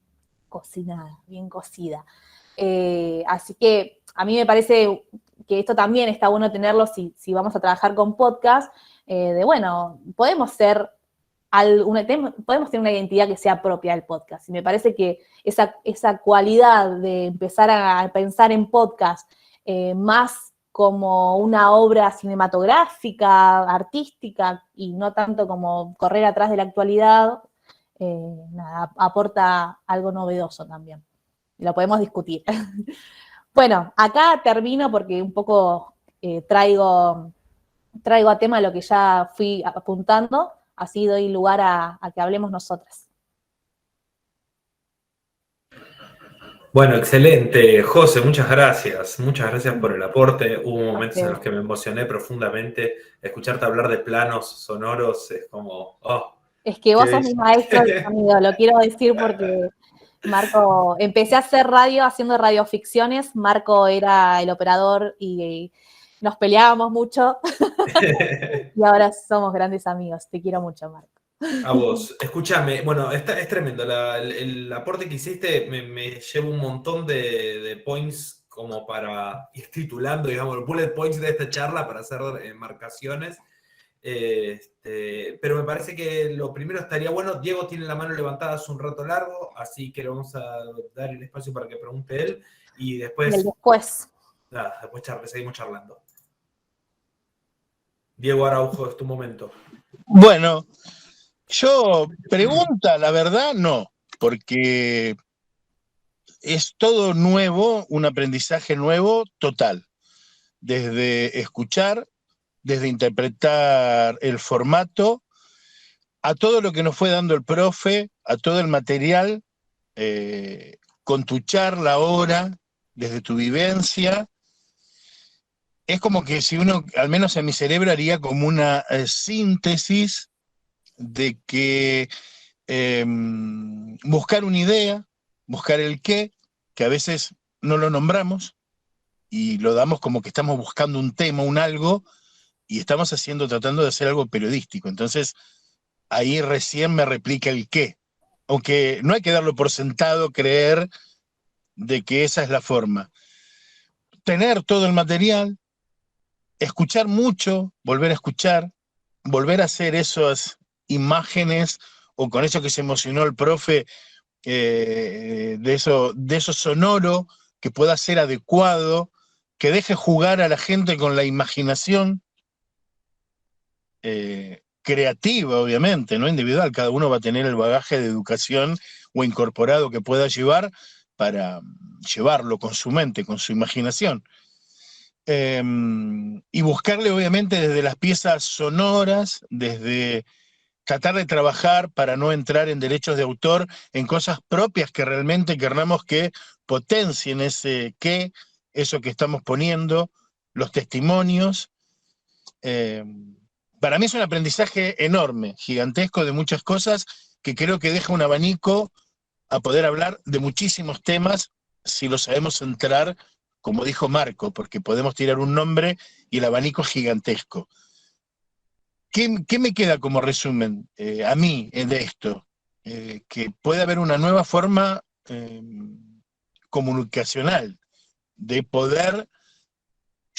Speaker 2: cocinada, bien cocida. Así que a mí me parece que esto también está bueno tenerlo si vamos a trabajar con podcast, bueno, podemos tener una identidad que sea propia del podcast. Y me parece que esa cualidad de empezar a pensar en podcast más como una obra cinematográfica, artística, y no tanto como correr atrás de la actualidad, aporta algo novedoso también. Lo podemos discutir. Bueno, acá termino porque un poco traigo a tema lo que ya fui apuntando, así doy lugar a que hablemos nosotras.
Speaker 3: Bueno, excelente. José, muchas gracias. Muchas gracias por el aporte. Hubo momentos en los que me emocioné profundamente. Escucharte hablar de planos sonoros es como...
Speaker 2: es que vos sos mi maestro del sonido, lo quiero decir porque Marco, empecé a hacer radio haciendo radioficciones, Marco era el operador y nos peleábamos mucho y ahora somos grandes amigos. Te quiero mucho, Marco.
Speaker 3: A vos, escúchame, bueno, es tremendo, el aporte que hiciste me lleva un montón de points como para ir titulando, digamos, bullet points de esta charla para hacer marcaciones, pero me parece que lo primero estaría bueno, Diego tiene la mano levantada hace un rato largo, así que le vamos a dar el espacio para que pregunte él, y después... después seguimos charlando. Diego Araujo, es tu momento.
Speaker 5: Bueno, yo pregunta, la verdad, no, porque es todo nuevo, un aprendizaje nuevo total, desde escuchar, desde interpretar el formato, a todo lo que nos fue dando el profe, a todo el material, con tu charla ahora, desde tu vivencia, es como que si uno, al menos en mi cerebro, haría como una síntesis de que buscar una idea, buscar el qué, que a veces no lo nombramos y lo damos como que estamos buscando un tema, un algo, y estamos tratando de hacer algo periodístico. Entonces, ahí recién me replica el qué. Aunque no hay que darlo por sentado, creer de que esa es la forma. Tener todo el material, escuchar mucho, volver a hacer esas imágenes o con eso que se emocionó el profe, de eso sonoro, que pueda ser adecuado, que deje jugar a la gente con la imaginación creativa, obviamente, no individual. Cada uno va a tener el bagaje de educación o incorporado que pueda llevar para llevarlo con su mente, con su imaginación. Y buscarle, obviamente, desde las piezas sonoras, desde tratar de trabajar para no entrar en derechos de autor, en cosas propias que realmente querramos que potencien ese qué, eso que estamos poniendo, los testimonios. Para mí es un aprendizaje enorme, gigantesco, de muchas cosas, que creo que deja un abanico a poder hablar de muchísimos temas si lo sabemos centrar, como dijo Marco, porque podemos tirar un nombre y el abanico es gigantesco. ¿Qué me queda como resumen a mí de esto? Que puede haber una nueva forma comunicacional de poder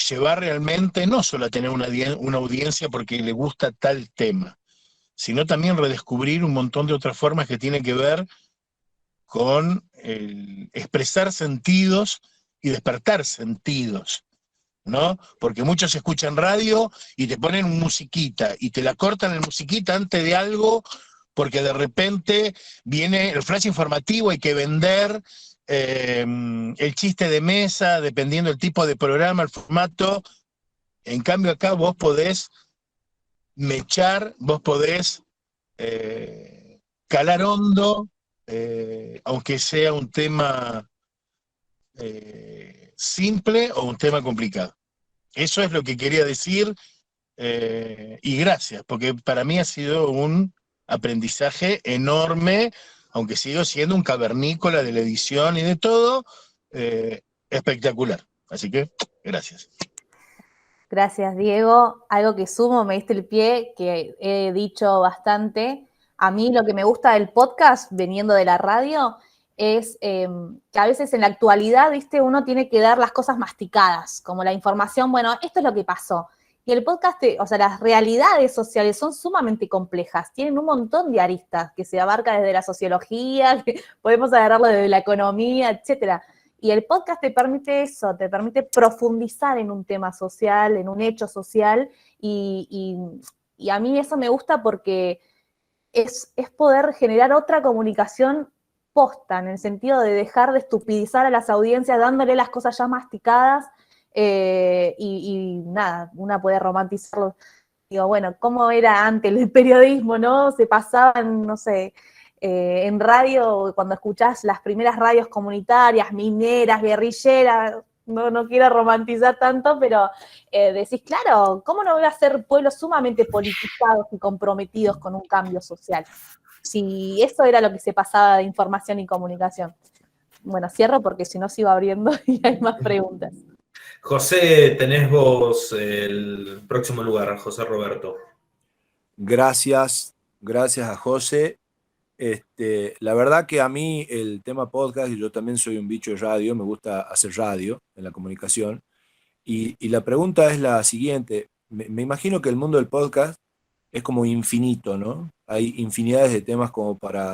Speaker 5: llevar realmente, no solo a tener una audiencia porque le gusta tal tema, sino también redescubrir un montón de otras formas que tienen que ver con el expresar sentidos y despertar sentidos, ¿no? Porque muchos escuchan radio y te ponen musiquita y te la cortan en musiquita antes de algo porque de repente viene el flash informativo, hay que vender el chiste de mesa, dependiendo del tipo de programa, el formato. En cambio acá vos podés mechar, vos podés calar hondo, aunque sea un tema simple o un tema complicado. Eso es lo que quería decir, y gracias, porque para mí ha sido un aprendizaje enorme, aunque sigo siendo un cavernícola de la edición y de todo, espectacular. Así que, gracias.
Speaker 2: Gracias, Diego. Algo que sumo, me diste el pie, que he dicho bastante. A mí lo que me gusta del podcast, veniendo de la radio, es que a veces en la actualidad, ¿viste? Uno tiene que dar las cosas masticadas, como la información, bueno, esto es lo que pasó. Y el podcast, o sea, las realidades sociales son sumamente complejas, tienen un montón de aristas que se abarca desde la sociología, que podemos agarrarlo desde la economía, etcétera. Y el podcast te permite eso, te permite profundizar en un tema social, en un hecho social, y a mí eso me gusta porque es poder generar otra comunicación posta, en el sentido de dejar de estupidizar a las audiencias dándole las cosas ya masticadas, y nada, una puede romantizarlo. Digo, bueno, ¿cómo era antes el periodismo, no? Se pasaban, no sé, en radio, cuando escuchás las primeras radios comunitarias, mineras, guerrilleras, no quiero romantizar tanto, pero decís, claro, ¿cómo no voy a ser pueblos sumamente politizados y comprometidos con un cambio social? Si eso era lo que se pasaba de información y comunicación. Bueno, cierro porque si no sigo abriendo y hay más preguntas.
Speaker 3: José, tenés vos el próximo lugar, José Roberto.
Speaker 4: Gracias, gracias a José. La verdad que a mí el tema podcast, y yo también soy un bicho de radio, me gusta hacer radio en la comunicación, y la pregunta es la siguiente. Me imagino que el mundo del podcast es como infinito, ¿no? Hay infinidades de temas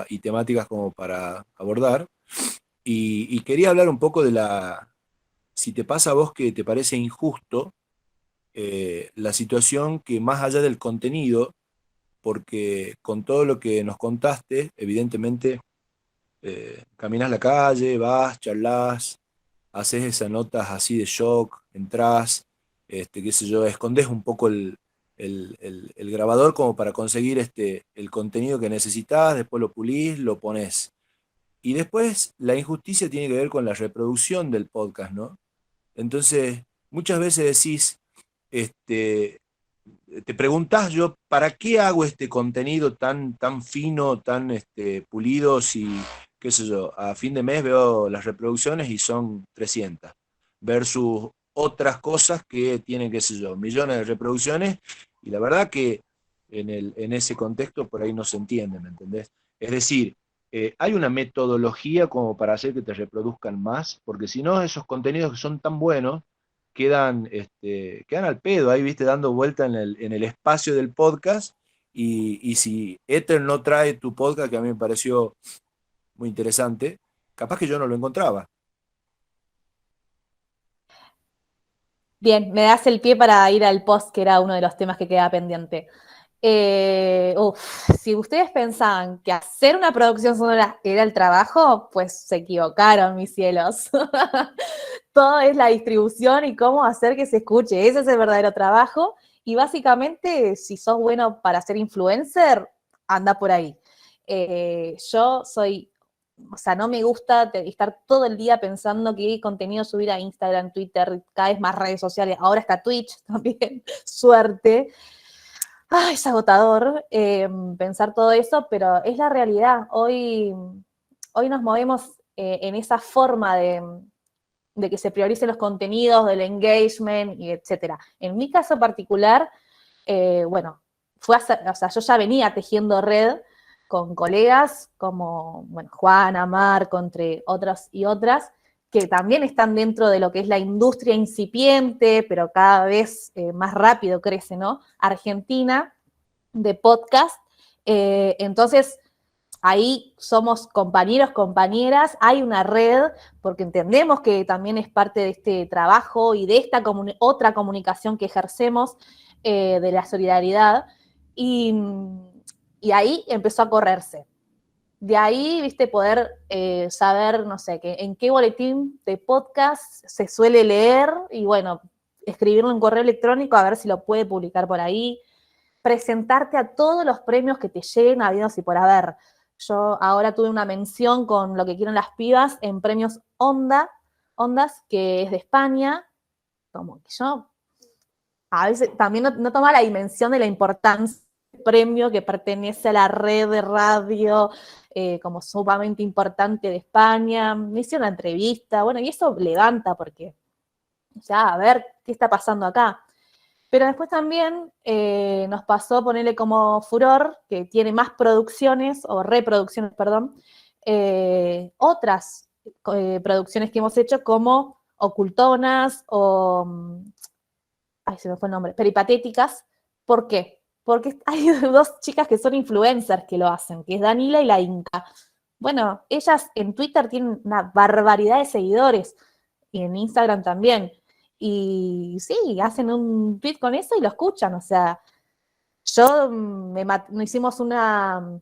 Speaker 4: y temáticas como para abordar, y quería hablar un poco si te pasa a vos que te parece injusto la situación que más allá del contenido, porque con todo lo que nos contaste, evidentemente caminás la calle, vas, charlas, haces esas notas así de shock, entrás, qué sé yo, escondes un poco el grabador como para conseguir el contenido que necesitas, después lo pulís, lo pones. Y después la injusticia tiene que ver con la reproducción del podcast, ¿no? Entonces, muchas veces decís, te preguntás yo, ¿para qué hago este contenido tan fino, tan pulido, si, qué sé yo, a fin de mes veo las reproducciones y son 300, versus otras cosas que tienen, qué sé yo, millones de reproducciones, y la verdad que en ese contexto por ahí no se entiende, ¿me entendés? Es decir, hay una metodología como para hacer que te reproduzcan más, porque si no, esos contenidos que son tan buenos quedan al pedo, ahí viste, dando vuelta en el espacio del podcast. Y si Ether no trae tu podcast, que a mí me pareció muy interesante, capaz que yo no lo encontraba.
Speaker 2: Bien, me das el pie para ir al post, que era uno de los temas que queda pendiente. Si ustedes pensaban que hacer una producción sonora era el trabajo, pues se equivocaron, mis cielos. Todo es la distribución y cómo hacer que se escuche. Ese es el verdadero trabajo. Y básicamente, si sos bueno para ser influencer, anda por ahí. Yo soy, o sea, no me gusta estar todo el día pensando qué contenido subir a Instagram, Twitter, cada vez más redes sociales. Ahora está Twitch también, suerte. Ay, es agotador pensar todo eso, pero es la realidad. Hoy nos movemos en esa forma de que se prioricen los contenidos, del engagement, y etcétera. En mi caso particular, bueno, o sea, yo ya venía tejiendo red con colegas como, bueno, Juana, Marco, entre otros y otras, que también están dentro de lo que es la industria incipiente, pero cada vez más rápido crece, ¿no? Argentina, de podcast. Entonces, ahí somos compañeros, compañeras, hay una red, porque entendemos que también es parte de este trabajo y de esta otra comunicación que ejercemos de la solidaridad, y ahí empezó a correrse. De ahí, viste, poder saber, no sé, en qué boletín de podcast se suele leer, y bueno, escribirle un correo electrónico a ver si lo puede publicar por ahí, presentarte a todos los premios que te lleguen habidos y por haber. Yo ahora tuve una mención con Lo que quieren las pibas en premios Ondas, que es de España, como que yo a veces también no toma la dimensión de la importancia del premio que pertenece a la red de radio como sumamente importante de España. Me hice una entrevista, bueno, y eso levanta porque ya, a ver qué está pasando acá. Pero después también nos pasó ponerle como Furor, que tiene más producciones, o reproducciones, perdón, otras producciones que hemos hecho como Ocultonas o, ay, se me fue el nombre, Peripatéticas. ¿Por qué? Porque hay dos chicas que son influencers que lo hacen, que es Danila y la Inca. Bueno, ellas en Twitter tienen una barbaridad de seguidores, y en Instagram también. Y sí, hacen un tweet con eso y lo escuchan. O sea, hicimos una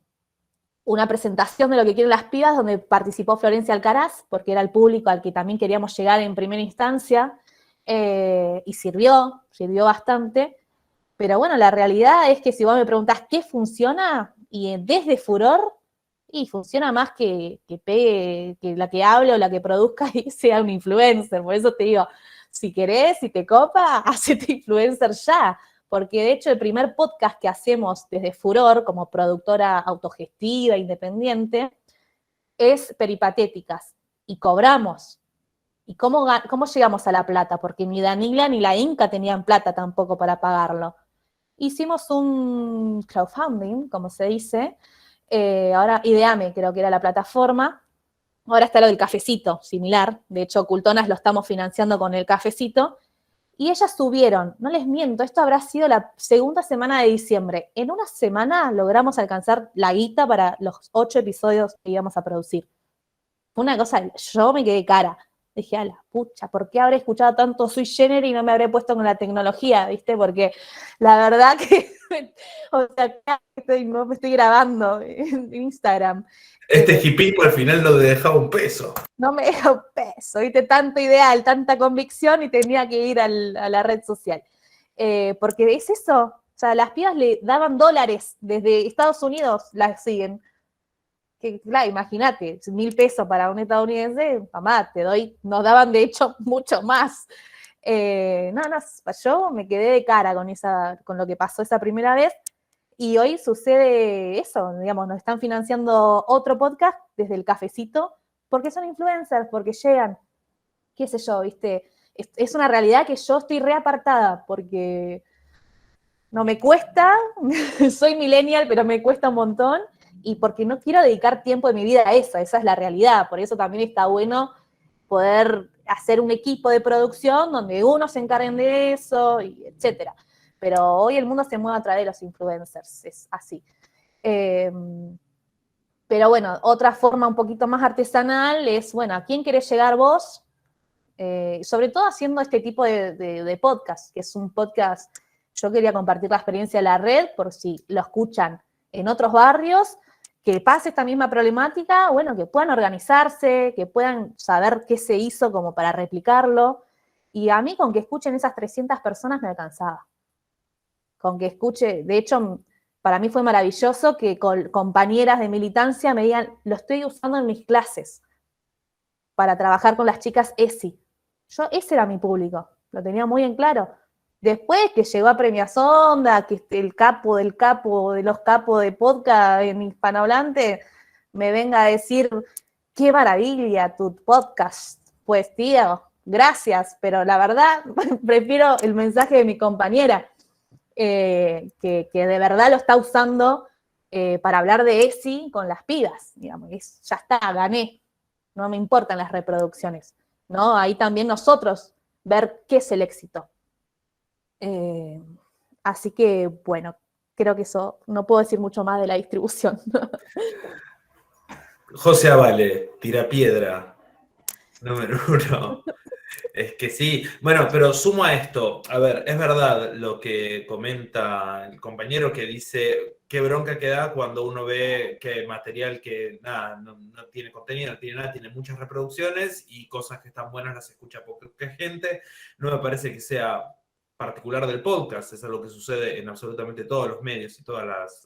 Speaker 2: presentación de Lo que quieren las pibas, donde participó Florencia Alcaraz, porque era el público al que también queríamos llegar en primera instancia, y sirvió bastante. Pero bueno, la realidad es que si vos me preguntás qué funciona, y desde Furor, y funciona más que pegue, que la que hable o la que produzca y sea un influencer. Por eso te digo, si querés, si te copa, hacete influencer ya. Porque de hecho el primer podcast que hacemos desde Furor, como productora autogestiva, independiente, es Peripatéticas. Y cobramos. ¿Y cómo llegamos a la plata? Porque ni Danila ni la Inca tenían plata tampoco para pagarlo. Hicimos un crowdfunding, como se dice. Ahora Ideame creo que era la plataforma. Ahora está lo del cafecito, similar. De hecho, Ocultonas lo estamos financiando con el cafecito. Y ellas subieron, no les miento, esto habrá sido la segunda semana de diciembre. En una semana logramos alcanzar la guita para los 8 episodios que íbamos a producir. Fue una cosa, yo me quedé cara. Dije, a la pucha, ¿por qué habré escuchado tanto Sui Generis y no me habré puesto con la tecnología? ¿Viste? Porque la verdad que, o sea, no me estoy grabando en Instagram.
Speaker 3: Este hipismo al final no te dejaba un peso.
Speaker 2: No me deja un peso, ¿viste? Tanto ideal, tanta convicción, y tenía que ir a la red social. Porque es eso, o sea, las pibas le daban dólares desde Estados Unidos, las siguen. Que, claro, imagínate, 1.000 pesos para un estadounidense, mamá, nos daban de hecho mucho más. No, yo me quedé de cara con lo que pasó esa primera vez. Y hoy sucede eso, digamos, nos están financiando otro podcast desde el cafecito, porque son influencers, porque llegan, qué sé yo, ¿viste? Es una realidad que yo estoy reapartada, porque no me cuesta, soy millennial, pero me cuesta un montón, y porque no quiero dedicar tiempo de mi vida a eso, esa es la realidad. Por eso también está bueno poder hacer un equipo de producción donde uno se encarguen de eso, y etcétera. Pero hoy el mundo se mueve a través de los influencers, es así. Pero bueno, otra forma un poquito más artesanal es, bueno, ¿a quién querés llegar vos? Sobre todo haciendo este tipo de podcast, que es un podcast, yo quería compartir la experiencia de la red, por si lo escuchan en otros barrios, que pase esta misma problemática, bueno, que puedan organizarse, que puedan saber qué se hizo como para replicarlo. Y a mí con que escuchen esas 300 personas me alcanzaba. Con que escuche, de hecho, para mí fue maravilloso que compañeras de militancia me digan, lo estoy usando en mis clases para trabajar con las chicas ESI. Ese era mi público, lo tenía muy en claro. Después que llegó a Premiasonda, que el capo de los capos de podcast en hispanohablante me venga a decir, qué maravilla tu podcast. Pues tío, gracias, pero la verdad prefiero el mensaje de mi compañera, que de verdad lo está usando para hablar de ESI con las pibas, digamos, ya está, gané, no me importan las reproducciones, ¿no? Ahí también nosotros ver qué es el éxito. Así que, bueno, creo que eso, no puedo decir mucho más de la distribución.
Speaker 3: José Avale, Tirapiedra, número 1. Es que sí, bueno, pero sumo a esto, a ver, es verdad lo que comenta el compañero que dice qué bronca que da cuando uno ve que material que nada, no tiene contenido, no tiene nada, tiene muchas reproducciones y cosas que están buenas las escucha poca gente. No me parece que sea particular del podcast, es algo que sucede en absolutamente todos los medios y todas las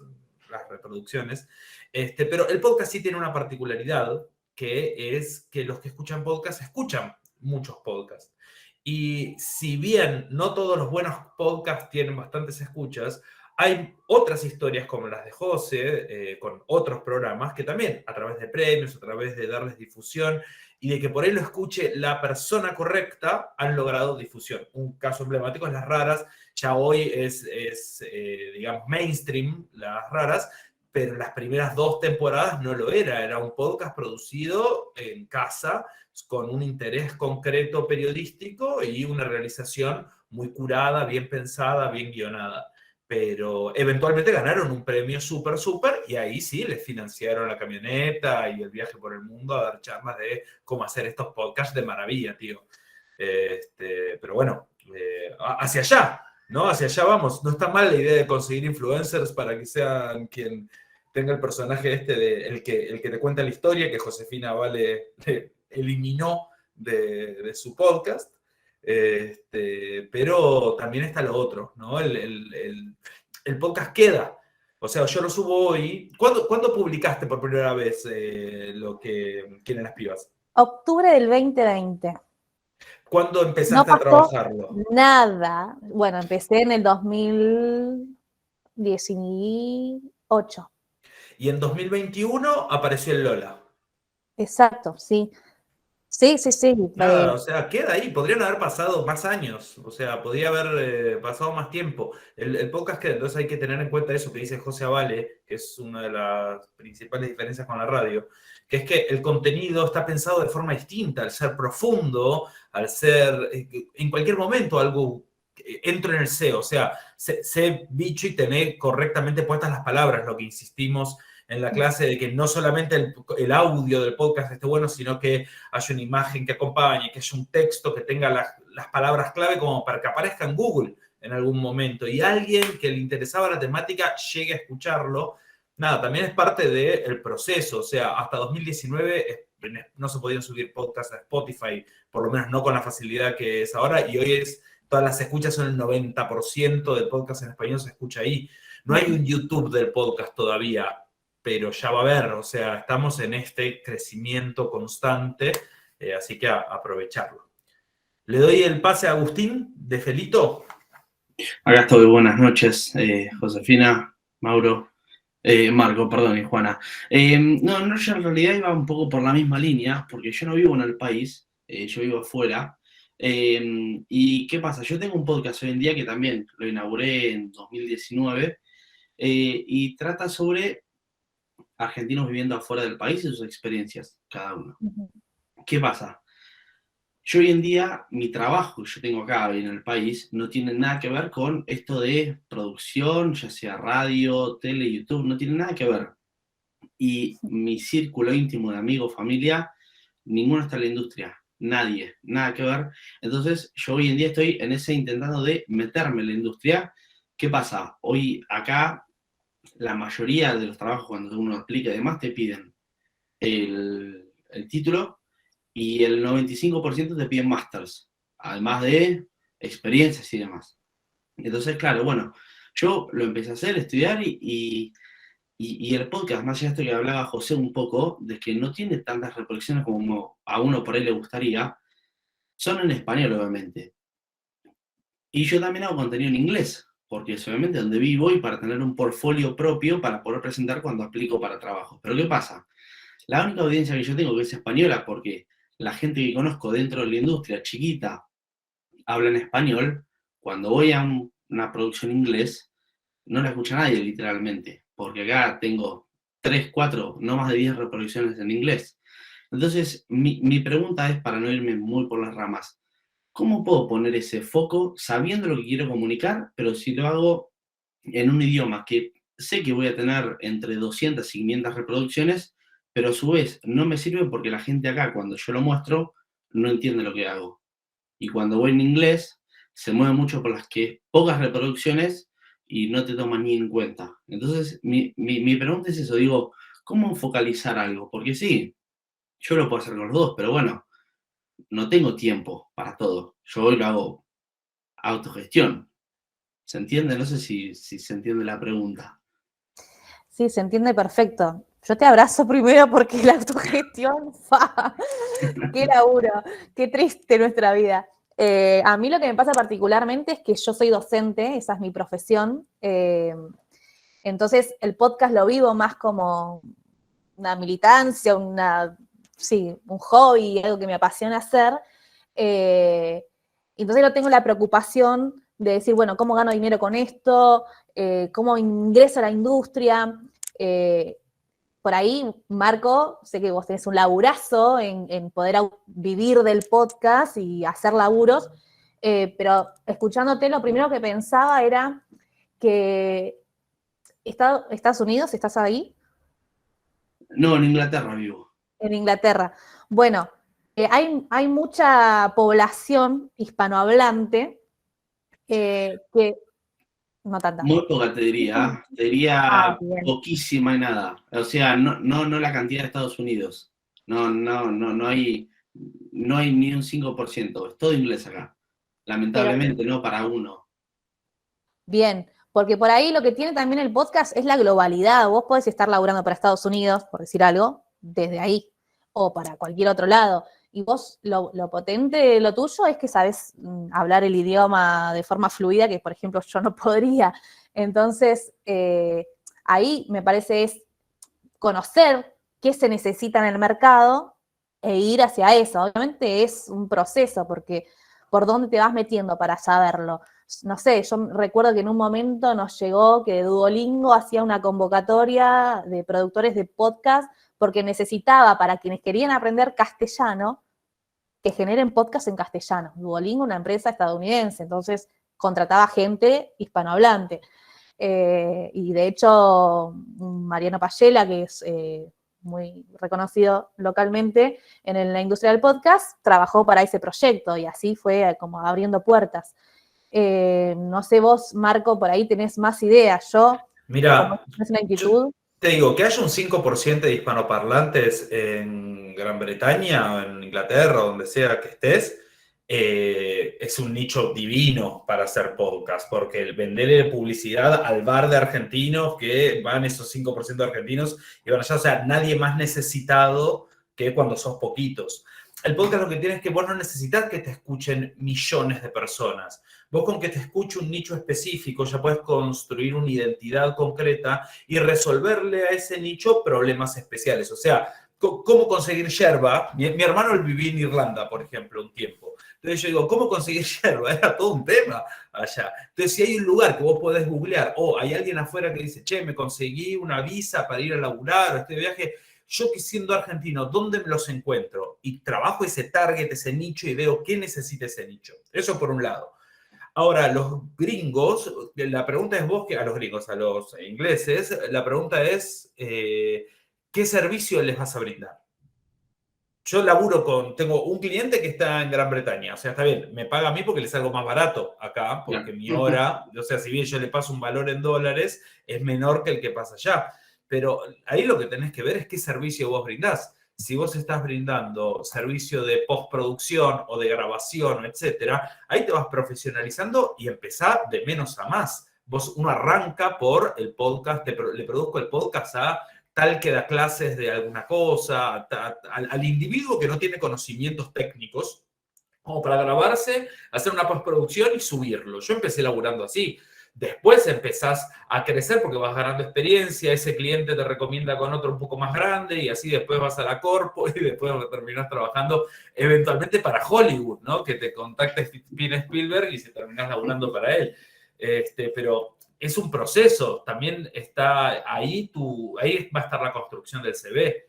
Speaker 3: reproducciones. Pero el podcast sí tiene una particularidad, que es que los que escuchan podcast escuchan muchos podcasts. Y si bien no todos los buenos podcasts tienen bastantes escuchas, hay otras historias como las de José, con otros programas, que también a través de premios, a través de darles difusión y de que por ahí lo escuche la persona correcta, han logrado difusión. Un caso emblemático es Las Raras. Ya hoy es digamos, mainstream Las Raras, pero las primeras 2 temporadas no lo era. Era un podcast producido en casa, con un interés concreto periodístico y una realización muy curada, bien pensada, bien guionada. Pero eventualmente ganaron un premio súper, y ahí sí les financiaron la camioneta y el viaje por el mundo a dar charlas de cómo hacer estos podcasts de maravilla, tío. Pero bueno, hacia allá, ¿no? Hacia allá vamos. No está mal la idea de conseguir influencers para que sean quien tenga el personaje el que te cuenta la historia, que Josefina Vale eliminó de su podcast. Pero también está lo otro, ¿no? El podcast queda. O sea, yo lo subo hoy. ¿Cuándo publicaste por primera vez lo que quieren las pibas?
Speaker 2: Octubre del 2020.
Speaker 3: ¿Cuándo empezaste a trabajarlo?
Speaker 2: Nada. Bueno, empecé en el 2018.
Speaker 3: Y en 2021 apareció el Lola.
Speaker 2: Exacto, sí. Sí.
Speaker 3: Nada, o sea, queda ahí. Podrían haber pasado más años. O sea, podría haber pasado más tiempo. El podcast queda. Entonces hay que tener en cuenta eso que dice José Avale, que es una de las principales diferencias con la radio, que es que el contenido está pensado de forma distinta, al ser profundo, al ser en cualquier momento algo. Entro en el SEO, o sea, sé bicho y tener correctamente puestas las palabras, lo que insistimos en la clase de que no solamente el audio del podcast esté bueno, sino que haya una imagen que acompañe, que haya un texto que tenga las palabras clave como para que aparezca en Google en algún momento y alguien que le interesaba la temática llegue a escucharlo. Nada, también es parte del proceso, o sea, hasta 2019 no se podían subir podcasts a Spotify, por lo menos no con la facilidad que es ahora, y hoy todas las escuchas son el 90% del podcast en español se escucha ahí. No hay un YouTube del podcast todavía, pero ya va a haber, o sea, estamos en este crecimiento constante, así que aprovecharlo. Le doy el pase a Agustín de Felito.
Speaker 6: Acá estoy, buenas noches, Josefina, Mauro, Marco, perdón, y Juana. No, yo en realidad iba un poco por la misma línea, porque yo no vivo en el país, yo vivo afuera. ¿Y qué pasa? Yo tengo un podcast hoy en día que también lo inauguré en 2019 y trata sobre argentinos viviendo afuera del país y sus experiencias, cada uno. ¿Qué pasa? Yo hoy en día, mi trabajo que yo tengo acá en el país no tiene nada que ver con esto de producción, ya sea radio, tele, YouTube, no tiene nada que ver. Y mi círculo íntimo de amigos, familia, ninguno está en la industria, nadie, nada que ver. Entonces, yo hoy en día estoy en ese intentando de meterme en la industria. ¿Qué pasa? Hoy acá, la mayoría de los trabajos, cuando uno aplica y demás, te piden el título y el 95% te piden masters, además de experiencias y demás. Entonces, claro, bueno, yo lo empecé a hacer, estudiar y el podcast, más allá de esto que hablaba José un poco, de que no tiene tantas reproducciones como a uno por ahí le gustaría, son en español, obviamente. Y yo también hago contenido en inglés, porque es obviamente donde vivo y para tener un portfolio propio para poder presentar cuando aplico para trabajo. Pero ¿qué pasa? La única audiencia que yo tengo que es española, porque la gente que conozco dentro de la industria chiquita habla en español, cuando voy a una producción en inglés, no la escucha nadie literalmente, porque acá tengo 3, 4, no más de 10 reproducciones en inglés. Entonces, mi pregunta es, para no irme muy por las ramas, ¿cómo puedo poner ese foco sabiendo lo que quiero comunicar, pero si lo hago en un idioma que sé que voy a tener entre 200 y 500 reproducciones, pero a su vez no me sirve porque la gente acá, cuando yo lo muestro, no entiende lo que hago? Y cuando voy en inglés, se mueve mucho por las que pocas reproducciones y no te toman ni en cuenta. Entonces, mi pregunta es eso, digo, ¿cómo focalizar algo? Porque sí, yo lo puedo hacer con los dos, pero bueno, no tengo tiempo para todo. Yo hoy lo hago autogestión. ¿Se entiende? No sé si se entiende la pregunta.
Speaker 2: Sí, se entiende perfecto. Yo te abrazo primero porque la autogestión, ¡fa! ¡Qué laburo! ¡Qué triste nuestra vida! A mí lo que me pasa particularmente es que yo soy docente, esa es mi profesión. Entonces, el podcast lo vivo más como una militancia, un hobby, algo que me apasiona hacer. Entonces, no tengo la preocupación de decir, bueno, ¿cómo gano dinero con esto? ¿Cómo ingreso a la industria? Por ahí, Marco, sé que vos tenés un laburazo en poder vivir del podcast y hacer laburos, pero escuchándote, lo primero que pensaba era que Estados Unidos, ¿estás ahí?
Speaker 6: No, en Inglaterra vivo.
Speaker 2: En Inglaterra. Bueno, hay mucha población hispanohablante que no tanta.
Speaker 6: Muy poca te diría. Te diría poquísima y nada. O sea, no la cantidad de Estados Unidos. No hay ni un 5%. Es todo inglés acá. Lamentablemente, no para uno.
Speaker 2: Bien, porque por ahí lo que tiene también el podcast es la globalidad. Vos podés estar laburando para Estados Unidos, por decir algo, desde ahí, o para cualquier otro lado. Y vos, lo potente de lo tuyo es que sabés hablar el idioma de forma fluida, que por ejemplo yo no podría. Entonces, ahí me parece es conocer qué se necesita en el mercado e ir hacia eso. Obviamente es un proceso, porque por dónde te vas metiendo para saberlo. No sé, yo recuerdo que en un momento nos llegó que Duolingo hacía una convocatoria de productores de podcast porque necesitaba, para quienes querían aprender castellano, que generen podcast en castellano. Duolingo, una empresa estadounidense, entonces contrataba gente hispanohablante. Y de hecho, Mariano Payela, que es muy reconocido localmente en la industria del podcast, trabajó para ese proyecto y así fue como abriendo puertas. No sé vos, Marco, por ahí tenés más ideas. Yo,
Speaker 3: mira,
Speaker 2: ¿tenés una inquietud?
Speaker 3: Te digo, que haya un 5% de hispanoparlantes en Gran Bretaña o en Inglaterra, donde sea que estés, es un nicho divino para hacer podcast, porque el venderle publicidad al bar de argentinos, que van esos 5% de argentinos, y van allá, o sea, nadie más necesitado que cuando sos poquitos. el podcast lo que tiene es que vos no necesitas que te escuchen millones de personas. Vos con que te escuche un nicho específico ya puedes construir una identidad concreta y resolverle a ese nicho problemas especiales. O sea, ¿cómo conseguir yerba? Mi hermano vivía en Irlanda, por ejemplo, un tiempo. Entonces yo digo, ¿cómo conseguir yerba? Era todo un tema allá. Entonces, si hay un lugar que vos podés googlear, o hay alguien afuera que dice, che, me conseguí una visa para ir a laburar, este viaje, yo que siendo argentino, ¿dónde me los encuentro? Y trabajo ese target, ese nicho, y veo qué necesita ese nicho. Eso por un lado. Ahora, los gringos, la pregunta es vos, que a los gringos, a los ingleses, la pregunta es, ¿qué servicio les vas a brindar? Yo tengo un cliente que está en Gran Bretaña, o sea, está bien, me paga a mí porque le salgo más barato acá, porque mi hora, o sea, si bien yo le paso un valor en dólares, es menor que el que pasa allá. Pero ahí lo que tenés que ver es qué servicio vos brindás. Si vos estás brindando servicio de postproducción o de grabación, etcétera, ahí te vas profesionalizando y empezás de menos a más. Uno arranca por el podcast, le produzco el podcast a tal que da clases de alguna cosa, al individuo que no tiene conocimientos técnicos, como para grabarse, hacer una postproducción y subirlo. Yo empecé laburando así. Después empezás a crecer porque vas ganando experiencia, ese cliente te recomienda con otro un poco más grande y así después vas a la corpo y después terminás trabajando eventualmente para Hollywood, ¿no? Que te contacte Steven Spielberg y se terminás laburando para él. Pero es un proceso, también está ahí, ahí va a estar la construcción del CV.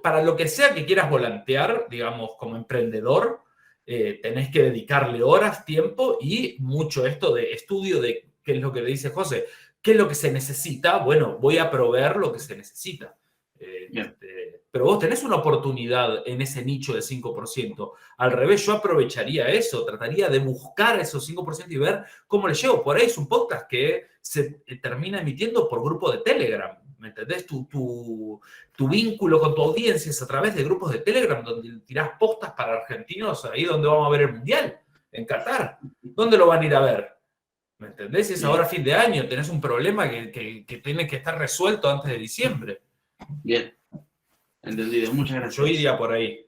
Speaker 3: Para lo que sea que quieras volantear, digamos, como emprendedor, tenés que dedicarle horas, tiempo y mucho esto de estudio de qué es lo que le dice José, qué es lo que se necesita. Bueno, voy a proveer lo que se necesita. Pero vos tenés una oportunidad en ese nicho de 5%. Al revés, yo aprovecharía eso, trataría de buscar esos 5% y ver cómo le llego. Por ahí es un podcast que se termina emitiendo por grupo de Telegram. ¿Me entendés? Tu vínculo con tu audiencia es a través de grupos de Telegram donde tirás postas para argentinos ahí donde vamos a ver el Mundial, en Qatar. ¿Dónde lo van a ir a ver? ¿Me entendés? Es ahora fin de año, tenés un problema que tiene que estar resuelto antes de diciembre.
Speaker 6: Bien, entendido. Muchas gracias.
Speaker 3: Yo iría por ahí.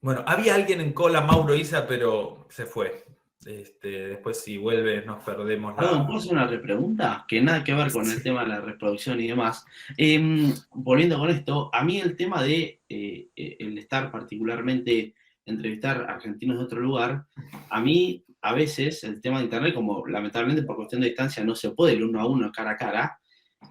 Speaker 3: Bueno, había alguien en cola, Mauro Isa, pero se fue. Después si vuelve nos perdemos.
Speaker 6: Perdón, ¿puedo hacer una repregunta? Que nada que ver con el tema de la reproducción y demás. Volviendo con esto, a mí el tema de el estar particularmente, entrevistar argentinos de otro lugar, a mí a veces el tema de internet, como lamentablemente por cuestión de distancia no se puede ir uno a uno, cara a cara,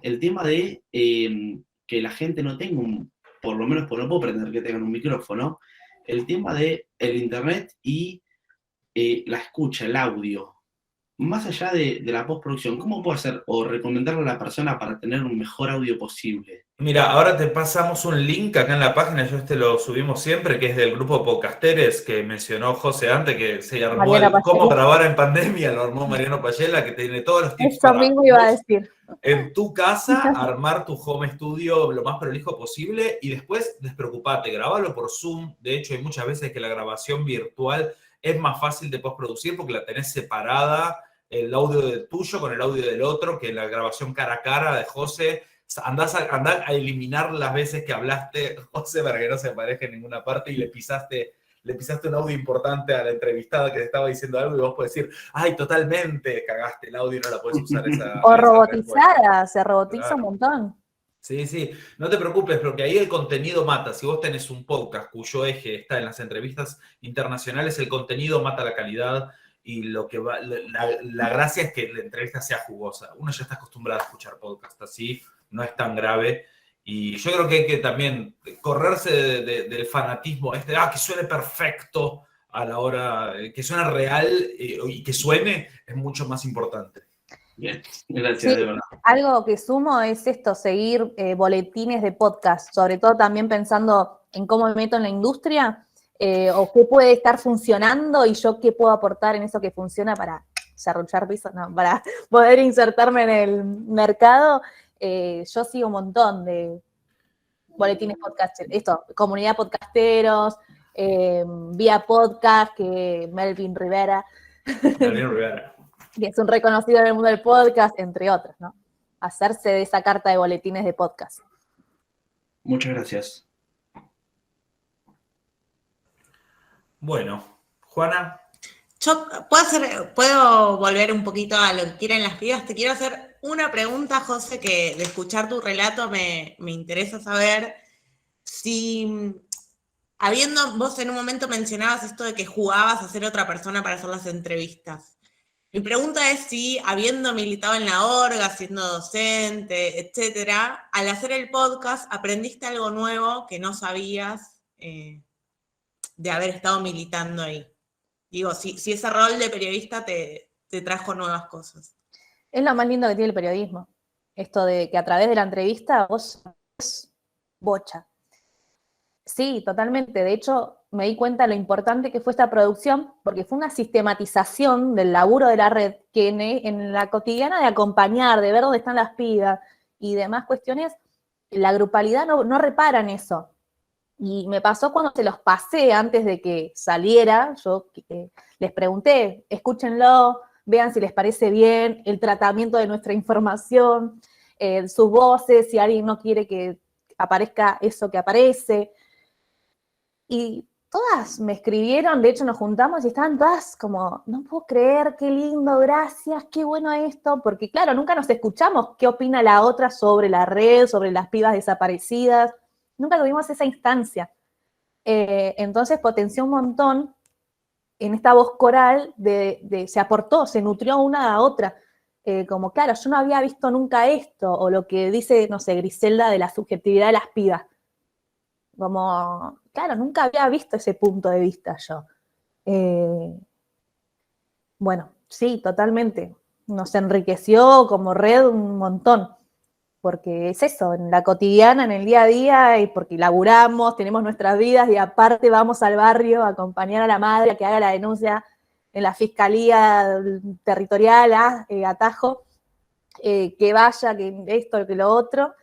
Speaker 6: el tema de que la gente no tenga por lo menos no puedo pretender que tengan un micrófono, el tema de el internet y la escucha, el audio, más allá de la postproducción, ¿cómo puedo hacer o recomendarle a la persona para tener un mejor audio posible?
Speaker 3: Mira, ahora te pasamos un link acá en la página, yo lo subimos siempre, que es del grupo Podcasteres que mencionó José antes, que se armó el cómo grabar en pandemia, lo armó Mariano Payela, que tiene todos los tips.
Speaker 2: Eso mismo iba a decir.
Speaker 3: En tu casa, armar tu home studio lo más prolijo posible y después despreocupate, grabalo por Zoom. De hecho, hay muchas veces que la grabación virtual es más fácil de postproducir porque la tenés separada, el audio del tuyo con el audio del otro, que la grabación cara a cara de José. Andás a eliminar las veces que hablaste, José, para que no se aparezca en ninguna parte y le pisaste un audio importante a la entrevistada que te estaba diciendo algo y vos podés decir, ay, totalmente cagaste el audio y no la puedes usar esa.
Speaker 2: O robotizada, se robotiza
Speaker 3: claro.
Speaker 2: Un montón.
Speaker 3: Sí, sí, no te preocupes, porque ahí el contenido mata. Si vos tenés un podcast cuyo eje está en las entrevistas internacionales, el contenido mata la calidad y lo que va, la gracia es que la entrevista sea jugosa. Uno ya está acostumbrado a escuchar podcast así, no es tan grave. Y yo creo que hay que también correrse del fanatismo, que suene perfecto a la hora, que suene real y que suene es mucho más importante.
Speaker 6: Bien, gracias,
Speaker 2: sí,
Speaker 6: de verdad.
Speaker 2: Algo que sumo es esto, seguir boletines de podcast, sobre todo también pensando en cómo me meto en la industria o qué puede estar funcionando y yo qué puedo aportar en eso que funciona para serruchar pisos, no, para poder insertarme en el mercado. Yo sigo un montón de boletines podcast, esto, comunidad podcasteros, vía podcast, que Melvin Rivera.
Speaker 3: Melvin Rivera.
Speaker 2: Que es un reconocido en el mundo del podcast, entre otros, ¿no? Hacerse de esa carta de boletines de podcast.
Speaker 6: Muchas gracias.
Speaker 3: Bueno, Juana.
Speaker 1: Yo puedo volver un poquito a lo que quieren las pibas. Te quiero hacer una pregunta, José, que de escuchar tu relato me interesa saber si, vos en un momento mencionabas esto de que jugabas a ser otra persona para hacer las entrevistas. Mi pregunta es si, habiendo militado en la orga, siendo docente, etcétera, al hacer el podcast, ¿aprendiste algo nuevo que no sabías de haber estado militando ahí? Digo, si ese rol de periodista te trajo nuevas cosas.
Speaker 2: Es lo más lindo que tiene el periodismo. Esto de que a través de la entrevista vos sos bocha. Sí, totalmente. De hecho, me di cuenta de lo importante que fue esta producción, porque fue una sistematización del laburo de la red, que en la cotidiana de acompañar, de ver dónde están las pibas y demás cuestiones, la grupalidad no repara en eso. Y me pasó cuando se los pasé antes de que saliera, yo les pregunté, escúchenlo, vean si les parece bien el tratamiento de nuestra información, sus voces, si alguien no quiere que aparezca eso que aparece. Y todas me escribieron, de hecho nos juntamos y estaban todas como, no puedo creer, qué lindo, gracias, qué bueno esto, porque claro, nunca nos escuchamos qué opina la otra sobre la red, sobre las pibas desaparecidas, nunca tuvimos esa instancia. Entonces potenció un montón en esta voz coral, se aportó, se nutrió una a otra, como claro, yo no había visto nunca esto, o lo que dice, no sé, Griselda de la subjetividad de las pibas. Como, claro, nunca había visto ese punto de vista yo. Bueno, sí, totalmente. Nos enriqueció como red un montón, porque es eso, en la cotidiana, en el día a día, y porque laburamos, tenemos nuestras vidas, y aparte vamos al barrio a acompañar a la madre a que haga la denuncia en la fiscalía territorial, Atajo, que vaya, que esto, que lo otro.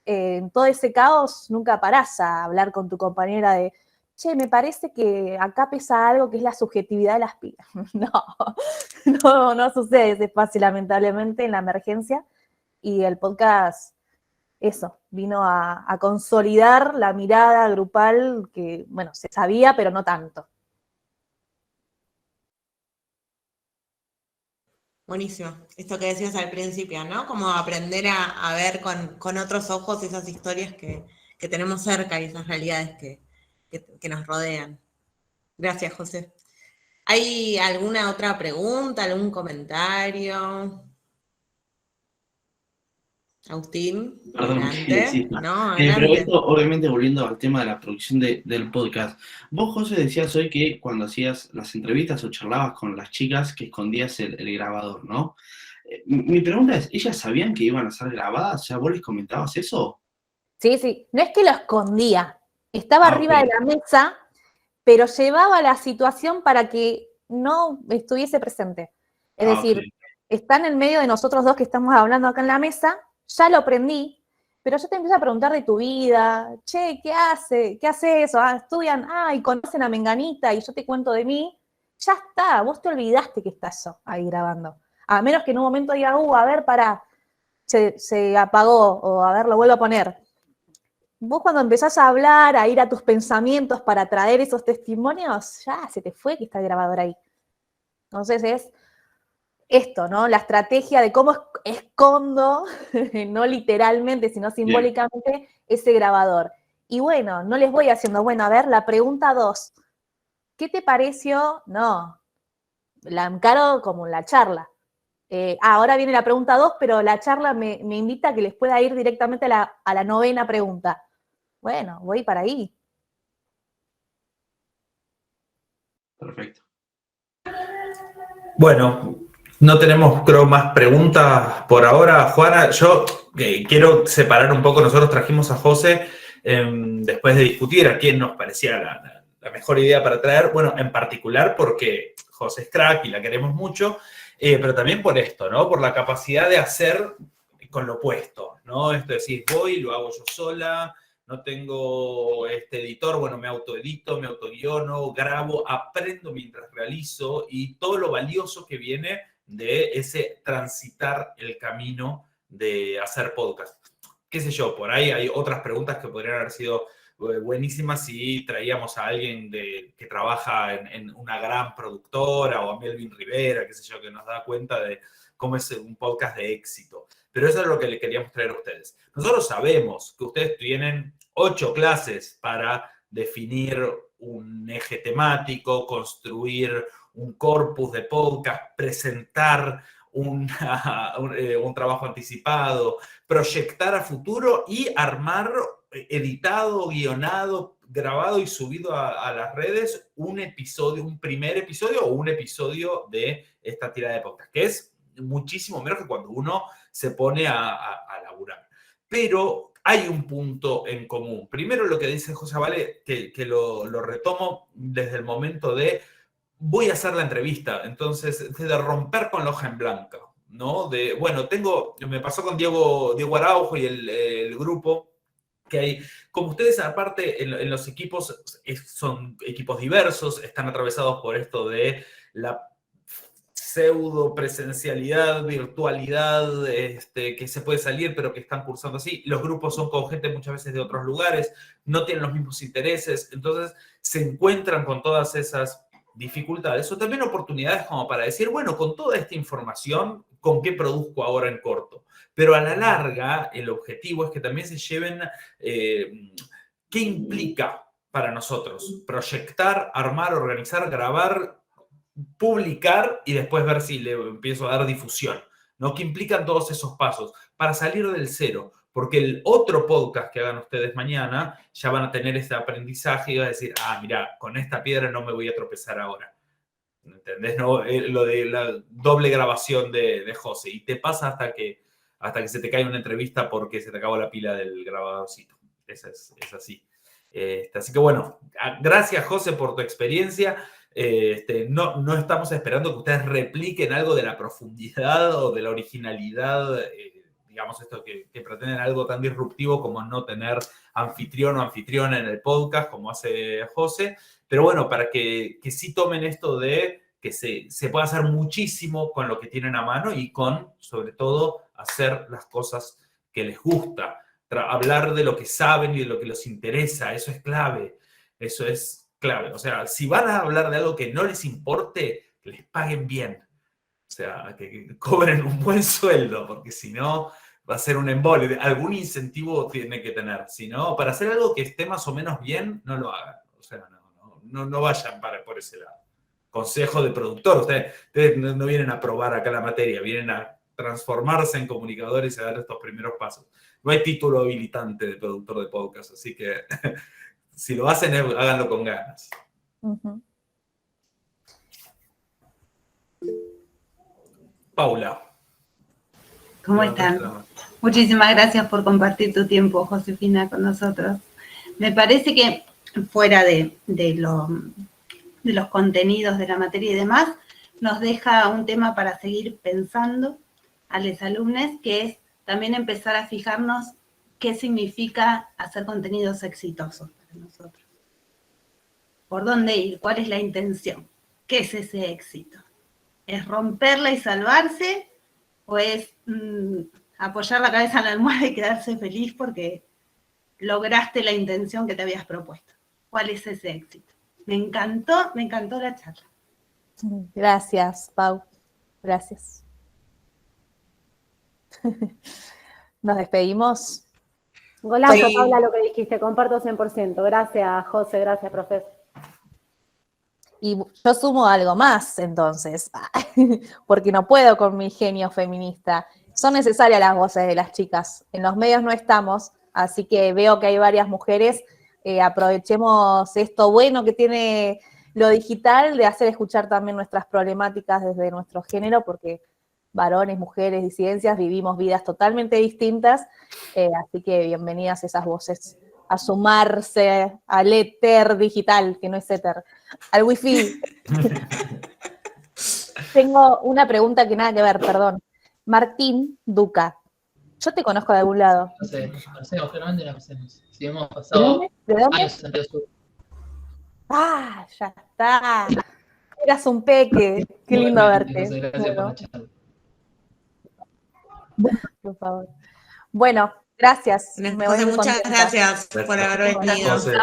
Speaker 2: En todo ese caos nunca parás a hablar con tu compañera de, che, me parece que acá pesa algo que es la subjetividad de las pibas. No sucede ese espacio, lamentablemente, en la emergencia. Y el podcast, eso, vino a consolidar la mirada grupal que, bueno, se sabía, pero no tanto.
Speaker 1: Buenísimo. Esto que decías al principio, ¿no? Como aprender a ver con otros ojos esas historias que tenemos cerca y esas realidades que nos rodean. Gracias, José. ¿Hay alguna otra pregunta, algún comentario? Agustín,
Speaker 6: Perdón,
Speaker 1: adelante.
Speaker 6: sí,
Speaker 1: No,
Speaker 6: pero
Speaker 1: adelante.
Speaker 6: esto, obviamente, volviendo al tema de la producción del podcast. Vos, José, decías hoy que cuando hacías las entrevistas o charlabas con las chicas que escondías el grabador, ¿no? Mi pregunta es, ¿ellas sabían que iban a ser grabadas? O sea, ¿vos les comentabas eso?
Speaker 2: Sí, no es que lo escondía, estaba arriba de la mesa, pero llevaba la situación para que no estuviese presente. Es decir, está en el medio de nosotros dos que estamos hablando acá en la mesa, ya lo aprendí, pero yo te empiezo a preguntar de tu vida, che, ¿qué hace? ¿Qué hace eso? Estudian, y conocen a Menganita, y yo te cuento de mí, ya está, vos te olvidaste que estás yo ahí grabando. A menos que en un momento diga, a ver, pará, se apagó, o a ver, lo vuelvo a poner. Vos cuando empezás a hablar, a ir a tus pensamientos para traer esos testimonios, ya se te fue que está el grabador ahí. Entonces es esto, ¿no? La estrategia de cómo escondo, no literalmente, sino simbólicamente, ese grabador. Y bueno, no les voy haciendo, bueno, a ver, la pregunta 2. ¿Qué te pareció? No, la encaro como la charla. Ahora viene la pregunta 2, pero la charla me invita a que les pueda ir directamente a la 9ª pregunta. Bueno, voy para ahí.
Speaker 6: Perfecto.
Speaker 3: Bueno, no tenemos, creo, más preguntas por ahora. Juana, yo quiero separar un poco. Nosotros trajimos a José después de discutir a quién nos parecía la mejor idea para traer. Bueno, en particular porque José es crack y la queremos mucho, pero también por esto, ¿no? Por la capacidad de hacer con lo opuesto, ¿no? Esto es decir, voy, lo hago yo sola, no tengo editor, bueno, me autoedito, me autoguiono, grabo, aprendo mientras realizo y todo lo valioso que viene de ese transitar el camino de hacer podcast. qué sé yo, por ahí hay otras preguntas que podrían haber sido buenísimas si traíamos a alguien que trabaja en una gran productora, o a Melvin Rivera, qué sé yo, que nos da cuenta de cómo es un podcast de éxito. Pero eso es lo que le queríamos traer a ustedes. Nosotros sabemos que ustedes tienen 8 clases para definir un eje temático, construir un corpus de podcast, presentar un trabajo anticipado, proyectar a futuro y armar editado, guionado, grabado y subido a las redes un episodio, un primer episodio o un episodio de esta tirada de podcast, que es muchísimo menos que cuando uno se pone a laburar. Pero hay un punto en común. Primero lo que dice José Vale, que lo retomo desde el momento de voy a hacer la entrevista, entonces de romper con la hoja en blanco, ¿no? De, bueno, me pasó con Diego Araujo y el grupo, que hay, como ustedes aparte en los equipos, son equipos diversos, están atravesados por esto de la pseudo presencialidad, virtualidad, que se puede salir, pero que están cursando así. Los grupos son con gente muchas veces de otros lugares, no tienen los mismos intereses, entonces se encuentran con todas esas dificultades o también oportunidades como para decir, bueno, con toda esta información, ¿con qué produzco ahora en corto? Pero a la larga, el objetivo es que también se lleven qué implica para nosotros proyectar, armar, organizar, grabar, publicar y después ver si le empiezo a dar difusión, ¿no? ¿Qué implican todos esos pasos? Para salir del cero, porque el otro podcast que hagan ustedes mañana ya van a tener ese aprendizaje y van a decir, mira, con esta piedra no me voy a tropezar ahora. ¿Entendés? ¿No? Lo de la doble grabación de José. Y te pasa hasta que se te cae una entrevista porque se te acabó la pila del grabadorcito. Es así. Así que bueno, gracias José por tu experiencia. No estamos esperando que ustedes repliquen algo de la profundidad o de la originalidad, digamos esto que pretenden algo tan disruptivo como no tener anfitrión o anfitriona en el podcast como hace José, pero bueno, para que sí tomen esto de que se puede hacer muchísimo con lo que tienen a mano y con, sobre todo, hacer las cosas que les gusta, hablar de lo que saben y de lo que les interesa, eso es clave, eso es clave. O sea, si van a hablar de algo que no les importe, que les paguen bien. O sea, que cobren un buen sueldo, porque si no, va a ser un embole. Algún incentivo tiene que tener. Si no, para hacer algo que esté más o menos bien, no lo hagan. O sea, no vayan por ese lado. Consejo de productor. Ustedes no vienen a probar acá la materia, vienen a transformarse en comunicadores y a dar estos primeros pasos. No hay título habilitante de productor de podcast, así que si lo hacen, háganlo con ganas.
Speaker 2: Uh-huh.
Speaker 3: Paula.
Speaker 7: ¿Cómo están? Muchísimas gracias por compartir tu tiempo, Josefina, con nosotros. Me parece que fuera de los contenidos de la materia y demás, nos deja un tema para seguir pensando a los alumnos, que es también empezar a fijarnos qué significa hacer contenidos exitosos para nosotros. ¿Por dónde ir? ¿Cuál es la intención? ¿Qué es ese éxito? ¿Es romperla y salvarse? ¿O es apoyar la cabeza en la almohada y quedarse feliz porque lograste la intención que te habías propuesto? ¿Cuál es ese éxito? Me encantó la charla.
Speaker 2: Gracias, Pau. Gracias. Nos despedimos.
Speaker 8: Golazo,
Speaker 1: Sí.
Speaker 8: Paula, lo que dijiste, comparto 100%. Gracias, José, gracias, profesor.
Speaker 2: Y yo sumo algo más, entonces, porque no puedo con mi genio feminista. Son necesarias las voces de las chicas. En los medios no estamos, así que veo que hay varias mujeres. Aprovechemos esto bueno que tiene lo digital, de hacer escuchar también nuestras problemáticas desde nuestro género, porque varones, mujeres, disidencias, vivimos vidas totalmente distintas, así que bienvenidas esas voces a sumarse al éter digital, que no es éter, al wifi. Tengo una pregunta que nada que ver, perdón. Martín Duca, yo te conozco de algún lado.
Speaker 9: No sé, claramente la conocemos. Si hemos pasado
Speaker 2: ¿De dónde?
Speaker 9: años en Río Sur.
Speaker 2: Ah, ya está. Eras un peque. Qué lindo verte.
Speaker 9: José, gracias por la charla.
Speaker 2: Por favor. Bueno, Gracias.
Speaker 1: José,
Speaker 2: Me voy muy
Speaker 1: muchas
Speaker 2: contenta.
Speaker 1: gracias por haber venido.
Speaker 3: José.